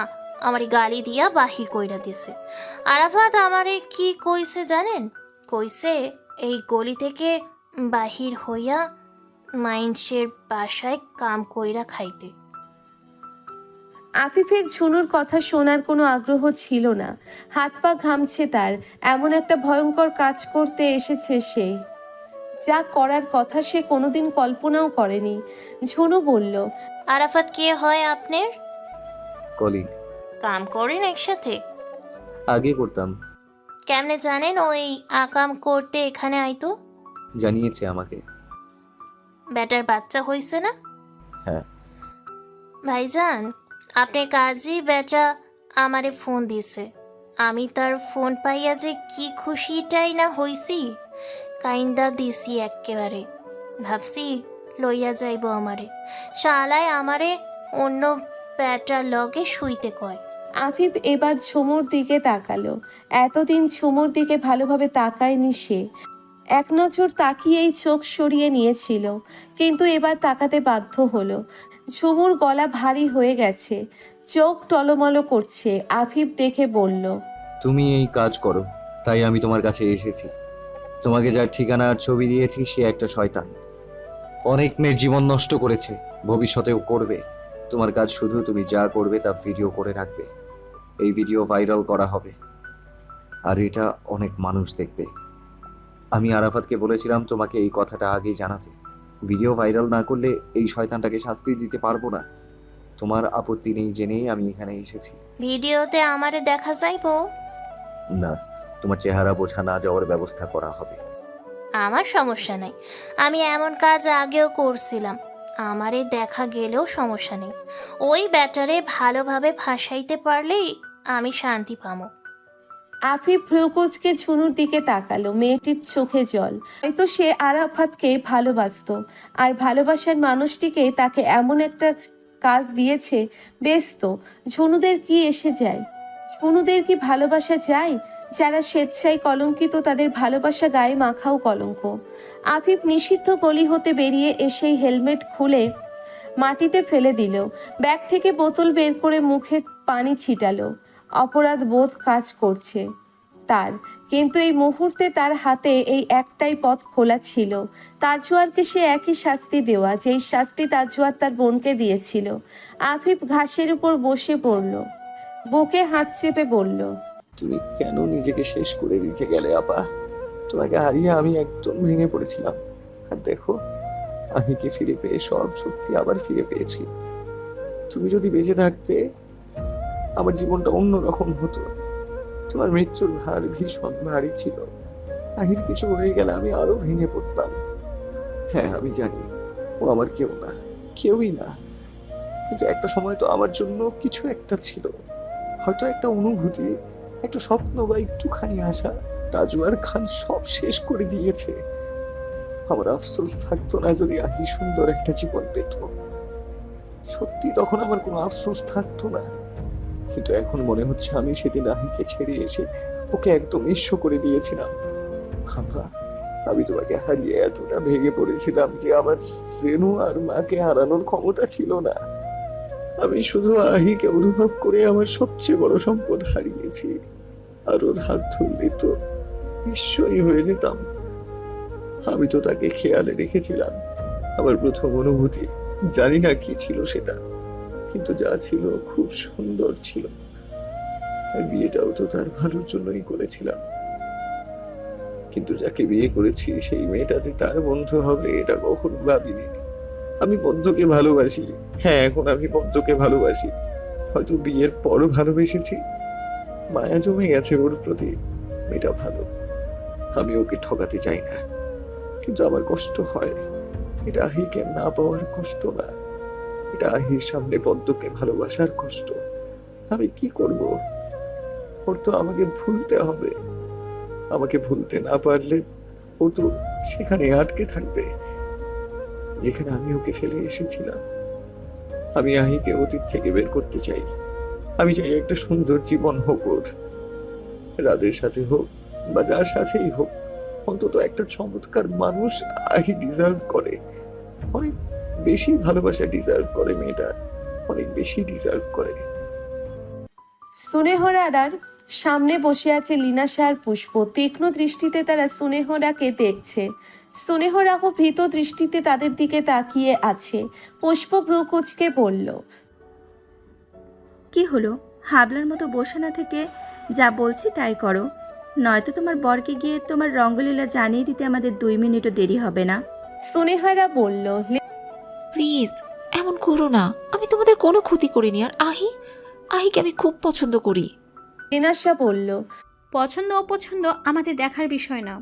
আমারে গালি দিয়া বাহির কইরা দিছে। আরাফাত আমারে কি কইছে জানেন? কইছে এই গলি থেকে বাহির হইয়া মাইনসের বাসায় কাম কইরা খাইতে। আফিফের ঝুনুর কথা শোনার কোনো আগ্রহ ছিল না। হাত পা ঘামছে তার। এমন একটা ভয়ঙ্কর কাজ করতে এসেছে সে, যা করার কথা সে কোনোদিন কল্পনাও করেনি। ঝুনু বলল। আরাফাত কে হয় আপনার? কলিগ। কাম করেন একসাথে? আগে করতাম। কেমনে জানেন ওই আকাম করতে এখানে আইতো? জানিয়েছে আমাকে। ব্যাটার বাচ্চা হইছে না? হ্যাঁ। ভাইজান, আপনার কাজই বেটা আমারে ফোন দিছে। আমি তার ফোন পাইয়া যে কি খুশিটাই না হইছি, কাইন্দা দিছি এক্কেবারে। ভাবছি লইয়া যাইব আমারে। শালায় আমারে অন্য ব্যাটার লগে শুইতে কয়। আফিফ এবার ঝুমুর দিকে তাকালো। এতদিন ঝুমুর দিকে ভালোভাবে তাকায়নি সে। এক নজর তাকিয়েই চোখ সরিয়ে নিয়েছিল, কিন্তু এবার তাকাতে বাধ্য হলো। ঝুমুর গলা ভারী হয়ে গেছে, চোখ টলমলো করছে। আফিফ দেখে বলল। তুমি এই কাজ করো, তাই আমি তোমার কাছে এসেছি। তোমাকে যার ঠিকানা আর ছবি দিয়েছি সে একটা শয়তান। অনেক মেয়ের জীবন নষ্ট করেছে, ভবিষ্যতেও করবে। তোমার কাজ শুধু তুমি যা করবে তা ভিডিও করে রাখবে। এই ভিডিও ভাইরাল করা হবে, আর এটা অনেক মানুষ দেখবে। আমি আরাফাতকে বলেছিলাম তোমাকে এই কথাটা আগেই জানাতে। ভিডিও ভাইরাল না করলে এই শয়তানটাকে শাস্তি দিতে পারবো না। তোমার আপত্তি নেই জেনেই আমি এখানে এসেছি। ভিডিওতে আমারে দেখা যাইবো? না, তোমার চেহারা বোঝা না যাওয়ার ব্যবস্থা করা হবে। আমার সমস্যা নাই, আমি এমন কাজ আগেও করছিলাম, আমারে দেখা গেলেও সমস্যা নেই। ওই ব্যাটারে ভালোভাবে ফাঁসাইতে পারলেই আমি শান্তি পাবো। আফিফ ভ্রুকুচকে ঝুনুর দিকে তাকালো, মেয়েটির চোখে জল। হয়তো সে আরাফাতকে ভালোবাসতো, আর ভালোবাসার মানুষটিকে তাকে এমন একটা কাজ দিয়েছে। বেশ তো, ঝুনুদের কি এসে যায়? ঝুনুদের কি ভালোবাসা যায়? যারা স্বেচ্ছায় কলঙ্কিত তাদের ভালোবাসা গায়ে মাখাও কলঙ্ক। আফিফ নিষিদ্ধ গলি হতে বেরিয়ে এসেই হেলমেট খুলে মাটিতে ফেলে দিল। ব্যাগ থেকে বোতল বের করে মুখে পানি ছিটালো। অপরাধ বোধ কাজ করছে তার, কিন্তু এই মুহূর্তে তার হাতে এই একটাই পথ খোলা ছিল, তাজওয়ারকে সে একই শাস্তি দেওয়া যেই শাস্তি তাজওয়ার তার বোনকে দিয়েছিল। আফিফ ঘাসের উপর বসে পড়ল, বুকে হাত চেপে বলল, তুমি কেন নিজেকে শেষ করে দিতে গেলে আপা? তোমাকে হারিয়ে আমি একদম ভেঙে পড়েছিলাম, আর দেখো আমি কি ফিরে পেয়ে সব সত্যি আবার ফিরে পেয়েছি। তুমি যদি বেঁচে থাকতে আমার জীবনটা অন্যরকম হতো। তোমার মৃত্যুর ভার ভীষণ ভারী ছিল, আহির কিছু হয়ে গেলে আমি আরো ভেঙে পড়তাম। হ্যাঁ আমি জানি ও আমার কেউ না, কেউই না, কিন্তু একটা সময় তো আমার জন্য কিছু একটা ছিল, হয়তো একটা অনুভূতি, একটা স্বপ্ন বা একটুখানি আশা। তাজওয়ার খান সব শেষ করে দিয়েছে। আমার আফসোস থাকতো না যদি আহি সুন্দর একটা জীবন পেত। সত্যি তখন আমার কোনো আফসোস থাকতো না, কিন্তু এখন মনে হচ্ছে আমি সেদিন আহিকে ছেড়ে এসে ওকে একদম নিঃস্ব করে দিয়েছিলাম। আপা, আমি তোমাকে হারিয়ে এতটা ভেঙে পড়েছিলাম যে আমার রেনু আর মাকে হারানোর ক্ষমতা ছিল না। আমি শুধু আহিকে অনুভব করে আমার সবচেয়ে বড় সম্পদ হারিয়েছি, আর ওর হাত ধরলে তো নিশ্চয়ই হয়ে যেতাম। আমি তো তাকে খেয়ালে রেখেছিলাম, আমার প্রথম অনুভূতি। জানি না কি ছিল সেটা, কিন্তু যা ছিল খুব সুন্দর ছিল, আর বিয়েটাও তো তার ভালোর জন্যই করেছিলাম। কিন্তু যাকে বিয়ে করেছি সেই মেয়েটা যে তার বন্ধু হবে এটা কখনো ভাবিনি। আমি পদ্মকে ভালোবাসি, হ্যাঁ এখন আমি পদ্মকে ভালোবাসি, হয়তো বিয়ের পরও ভালোবেসেছি। মায়া জমে গেছে ওর প্রতি, মেয়েটা ভালো, আমি ওকে ঠকাতে চাই না, কিন্তু আমার কষ্ট হয়। এটা আহিকে না পাওয়ার কষ্ট না, এটা আহির সামনে পদ্মকে ভালোবাসার কষ্ট। আমি কি করব? ওর তো আমাকে ভুলতে হবে, আমাকে ভুলতে না পারলে ও তো সেখানে আটকে থাকবে যেখানে আমি ওকে ফেলে এসেছিলাম। আমি আহিকে অতীত থেকে বের করতে চাই। আমি চাই একটা সুন্দর জীবন হোক ওর, রাদের সাথে হোক বা যার সাথেই হোক, অন্তত একটা চমৎকার মানুষ আহি ডিজার্ভ করে। অনেক বেশি ভালোবাসা ডিজার্ভ করে মেয়েটা, অনেক বেশি ডিজার্ভ করে। সুনেহরার সামনে বসে আছে লিনাশা আর পুষ্প। তীক্ষ্ণ দৃষ্টিতে তারা সুনেহরাকে দেখছে। সুনেহরাহ ভীত দৃষ্টিতে তাদের দিকে তাকিয়ে আছে। পুষ্প ভ্রু কুঁচকে বলল, কি হলো? হাবলার মতো বসে না থেকে যা বলছি তাই করো, নয়তো তোমার বরকে গিয়ে তোমার রঙ্গলীলা জানিয়ে দিতে আমাদের 2 মিনিটও দেরি হবে না। সুনেহরা বলল, প্লিজ এমন করো না, আমি তোমাদের কোনো ক্ষতি করিনি, আর আহিকে আমি খুব পছন্দ করি। লিনাশা বলল, পছন্দ অপছন্দ আমাদের দেখার বিষয় না।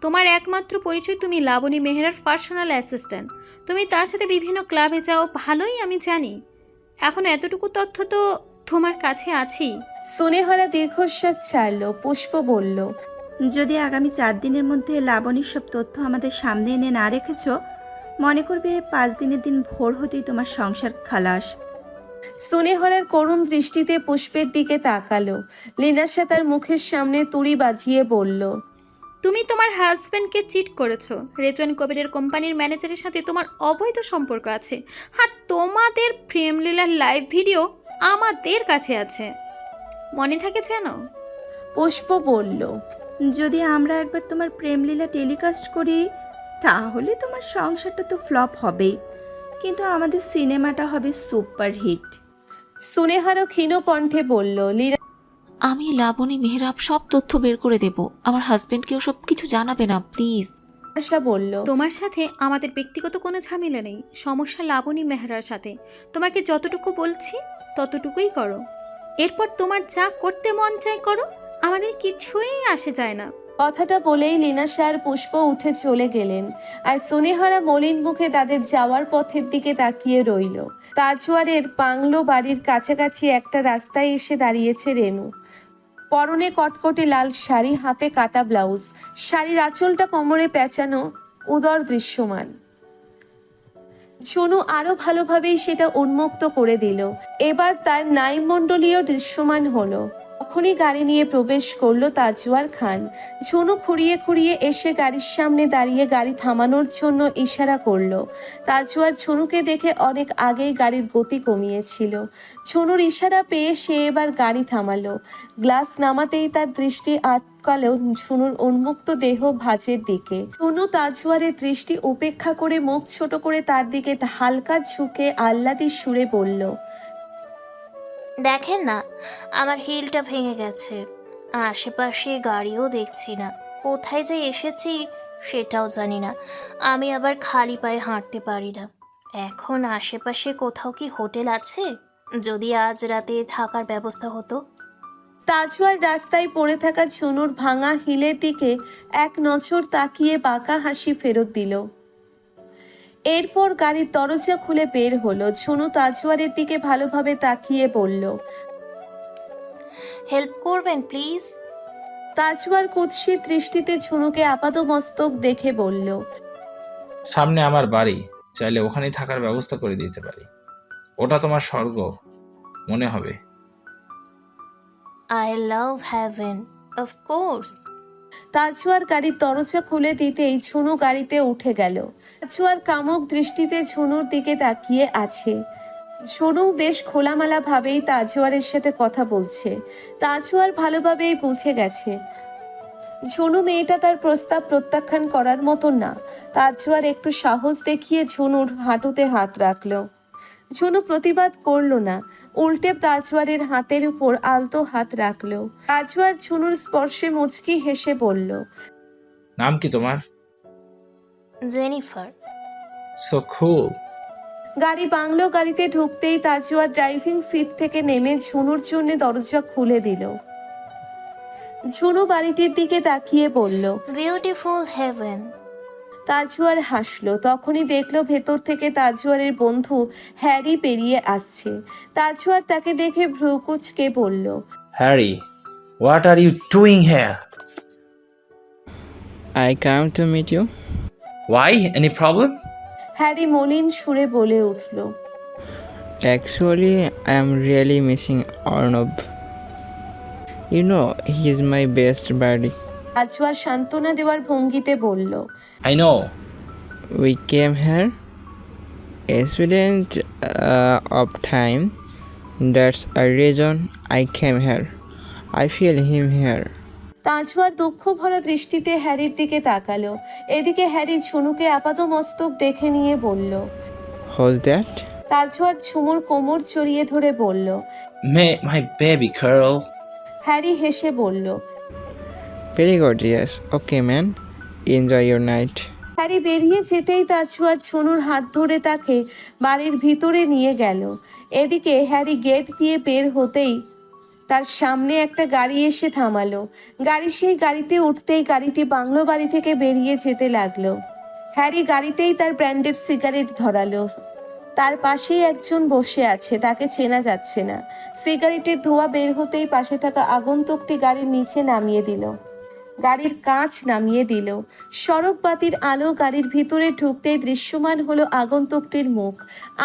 তোমার একমাত্র পরিচয় তুমি লাবণী মেহরার পার্সোনাল অ্যাসিস্ট্যান্ট। তুমি তার সাথে বিভিন্ন ক্লাবে যাও, ভালোই আমি জানি। এখন এতটুকু তথ্য তো তোমার কাছে আছেই। সুনেহরা দীর্ঘশ্বাস ছাড়ল। পুষ্প বলল, যদি আগামী 4 দিনের মধ্যে লাবণীর সব তথ্য আমাদের সামনে এনে না রেখেছ, মনে করবে 5 দিনের দিন ভোর হতেই তোমার সংসার খালাস। সুনেহরার করুণ দৃষ্টিতে পুষ্পের দিকে তাকালো। লিনাশা তার মুখের সামনে তুড়ি বাজিয়ে বলল, তুমি তোমার হাজব্যান্ডকে চিট করেছো। রেজন কবিরের কোম্পানির ম্যানেজারের সাথে তোমার অবৈধ সম্পর্ক আছে, আর তোমাদের প্রেমলীলার লাইভ ভিডিও আমাদের কাছে আছে, মনে থাকে যেন। পুষ্প বলল, যদি আমরা একবার তোমার প্রেমলীলা টেলিকাস্ট করি তাহলে তোমার সংসারটা তো ফ্লপ হবেই, কিন্তু আমাদের সিনেমাটা হবে সুপারহিট। সুনেহারও ক্ষীণ কণ্ঠে বলল, আমি লাবণী মেহরাব সব তথ্য বের করে দেব, আমার হাজবেন্ডকেও সব কিছু জানাবে না প্লিজ। আশা বলল, তোমার সাথে আমাদের ব্যক্তিগত কোনো ঝামেলা নেই, সমস্যা লাবণী মেহরার সাথে। তোমাকে যতটুকু বলছি ততটুকুই করো, এরপর তোমার যা করতে মন চায় করো, আমাদের কিছুই আসে যায় না। কথাটা বলেই লিনাশা আর পুষ্প উঠে চলে গেলেন, আর সুনেহারা মলিন মুখে তাদের যাওয়ার পথের দিকে তাকিয়ে রইল। তাজওয়ারের বাংলো বাড়ির কাছাকাছি একটা রাস্তায় এসে দাঁড়িয়েছে রেনু। পরনে কটকটে লাল শাড়ি, হাতে কাটা ব্লাউজ, শাড়ির আঁচলটা কোমরে পেঁচানো, উদর দৃশ্যমান। ঝুনু আরো ভালোভাবেই সেটা উন্মুক্ত করে দিল। এবার তার নাইমণ্ডলীয় দৃশ্যমান হলো। তখনই গাড়ি নিয়ে প্রবেশ করলো তাজওয়ার খান। ঝুনু খুঁড়িয়ে খুঁড়িয়ে এসে গাড়ির সামনে দাঁড়িয়ে গাড়ি থামানোর জন্য ইশারা করলো। তাজওয়ার ঝুনুকে দেখে অনেক আগেই গাড়ির গতি কমিয়েছিল। ঝুনুর ইশারা পেয়ে সে এবার গাড়ি থামালো। গ্লাস নামাতেই তার দৃষ্টি আটকালো ঝুনুর উন্মুক্ত দেহ ভাঁজের দিকে। ঝুনু তাজওয়ারের দৃষ্টি উপেক্ষা করে মুখ ছোট করে তার দিকে হালকা ঝুঁকে আহ্লাদি সুরে বলল, দেখেন না, আমার হিলটা ভেঙে গেছে। আশেপাশে গাড়িও দেখছি না, কোথায় যে এসেছি সেটাও জানি না। আমি আবার খালি পায়ে হাঁটতে পারি না। এখন আশেপাশে কোথাও কি হোটেল আছে? যদি আজ রাতে থাকার ব্যবস্থা হতো। তাজওয়ার রাস্তায় পড়ে থাকা ঝুনুর ভাঙা হিলের দিকে এক নজর তাকিয়ে বাঁকা হাসি ফেরত দিল। এরপর গাড়ির দরজা খুলে বের হলো। ঝুনু তাজওয়ারের দিকে ভালোভাবে তাকিয়ে বলল, হেল্প করবেন প্লিজ? তাজওয়ার কুৎসিত দৃষ্টিতে ঝুনুকে আপাদমস্তক দেখে বলল, সামনে আমার বাড়ি, চাইলে ওখানেই থাকার ব্যবস্থা করে দিতে পারি। ওটা তোমার স্বর্গ মনে হবে। I love heaven, of course. Tajwar গাড়ির দরজা খুলে দিতেই ঝুনু গাড়িতে উঠে গেল। তাজওয়ার কামুক দৃষ্টিতে ঝুনুর দিকে তাকিয়ে আছে। ঝুনু বেশ খোলামেলা ভাবেই তাজওয়ারের সাথে কথা বলছে। তাজওয়ার ভালোভাবেই বুঝে গেছে ঝুনু মেয়েটা তার প্রস্তাব প্রত্যাখ্যান করার মতো না। তাজওয়ার একটু সাহস দেখিয়ে ঝুনুর হাঁটুতে হাত রাখলো। ঝুনু প্রতিবাদ করলো না, উল্টে তাজওয়ারের হাতের উপর আলতো হাত রাখলো। তাজওয়ার ঝুনুর স্পর্শে মুচকি হেসে বলল, নাম কি তোমার? জেনিফার। সো কুল। গাড়ি বাংলো। গাড়িতে ঢুকতেই তাজওয়ার ড্রাইভিং সিট থেকে নেমে ঝুনুর জন্য দরজা খুলে দিল। ঝুনু বাড়িটির দিকে তাকিয়ে বলল, বিউটিফুল হেভেন। তাজওয়ার হাসলো। তখনই দেখলো ভেতর থেকে তাজওয়ারের বন্ধু হ্যারি বেরিয়ে আসছে। তাজওয়ার তাকে দেখে ভ্রু কুঁচকে বলল, Harry, what are you doing here? I come to meet you. Why, any problem? Harry মলিন সুরে বলে উঠল, Actually, I am really missing Arnab. You know, he is my best buddy. Tajwar সান্ত্বনা দেওয়ার ভঙ্গিতে বলল, I know. We came here accident of time. That's a reason I came here. I feel him here. Tajwar দুঃখ ভরা দৃষ্টিতে হ্যারির দিকে তাকালো। এদিকে হ্যারি ঝুনুকে আপাদমস্তক দেখে নিয়ে বলল, Who's that? তাজওয়ার ঝুমুর কোমর জড়িয়ে ধরে বলল। My baby girl. হ্যারি হেসে বলল, Very good, yes. Okay, man. Enjoy your night. Harry বেরিয়ে যেতেই তাজওয়ার ঝুনুর হাত ধরে তাকে বাড়ির ভিতরে নিয়ে গেল। এদিকে হ্যারি গেট দিয়ে বের হতেই তার সামনে একটা গাড়ি এসে থামালো। সেই গাড়িতে উঠতেই গাড়িটি বাংলো বাড়ি থেকে বেরিয়ে যেতে লাগলো। হ্যারি গাড়িতেই তার ব্র্যান্ডেড সিগারেট ধরালো। তার পাশেই একজন বসে আছে, তাকে চেনা যাচ্ছে না। সিগারেটের ধোঁয়া বের হতেই পাশে থাকা আগন্তুকটি গাড়ির নিচে নামিয়ে দিল, গাড়ির কাঁচ নামিয়ে দিল। সড়ক বাতির আলো গাড়ির ভিতরে ঢুকতেই দৃশ্যমান হলো আগন্তুকটির মুখ,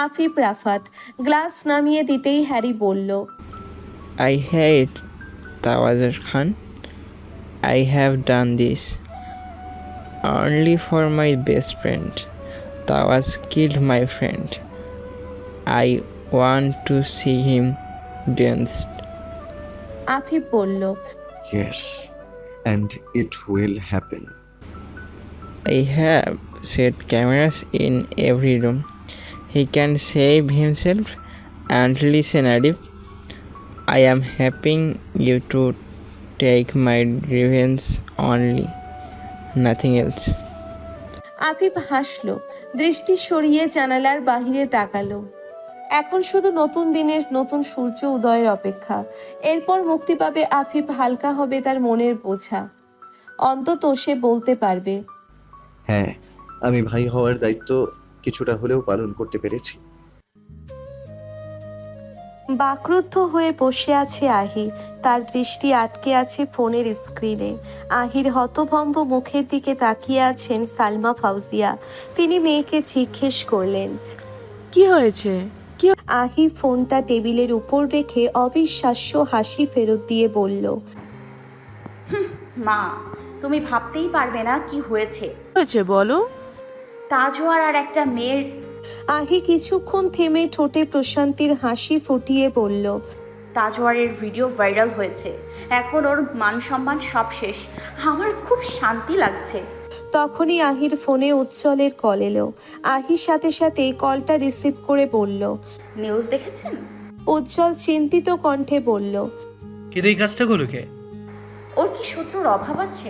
আফিফ রাফাত। গ্লাস নামিয়ে দিতেই হ্যারি বলল, I hate Tawazir Khan. I have done this only for my best friend. Tawaz killed my friend. I want to see him danced. Afif বলল, Yes, and it will happen. I have set cameras in every room. He can save himself. And listen, Adib, I am helping you to take my revenge only, nothing else. Afif হাসলো, দৃষ্টি সরিয়ে জানালার বাহিরে তাকালো। এখন শুধু নতুন দিনের নতুন সূর্য উদয়ের অপেক্ষা। এরপর মুক্তি পাবে আফিফ, হালকা হবে তার মনের বোঝা। অন্তত সে বলতে পারবে, হ্যাঁ, আমি ভাই হওয়ার দায়িত্ব কিছুটা হলেও পালন করতে পেরেছি। বাকরুদ্ধ হয়ে বসে আছে আহি। তার দৃষ্টি আটকে আছে ফোনের স্ক্রিনে। আহির হতভম্ব মুখের দিকে তাকিয়ে আছেন সালমা ফাউজিয়া। তিনি মেয়েকে জিজ্ঞেস করলেন, কি হয়েছে? আহি ফোনটা টেবিলের উপর রেখে অবিশ্বাস্য হাসি ফেরত দিয়ে বলল, মা, তুমি ভাবতেই পারবে না কি হয়েছে। হয়েছে বলো। তাজওয়ার আর একটা মেয়ের। আহি কিছুক্ষণ থেমে ঠোঁটে প্রশান্তির হাসি ফুটিয়ে বলল, তাজওয়ারের ভিডিও ভাইরাল হয়েছে। এখন ওর মান সম্মান সব শেষ। আমার খুব শান্তি লাগছে। তখনই আহির ফোনে উজ্জ্বলের কল এলো। আহির সাথে সাথে কলটা রিসিভ করে বলল, নিউজ দেখেছেন? উজ্জ্বল চিন্তিত কণ্ঠে বলল, কিন্তু এই কাজটা গুলোকে ওর কি শত্রুর অভাব আছে?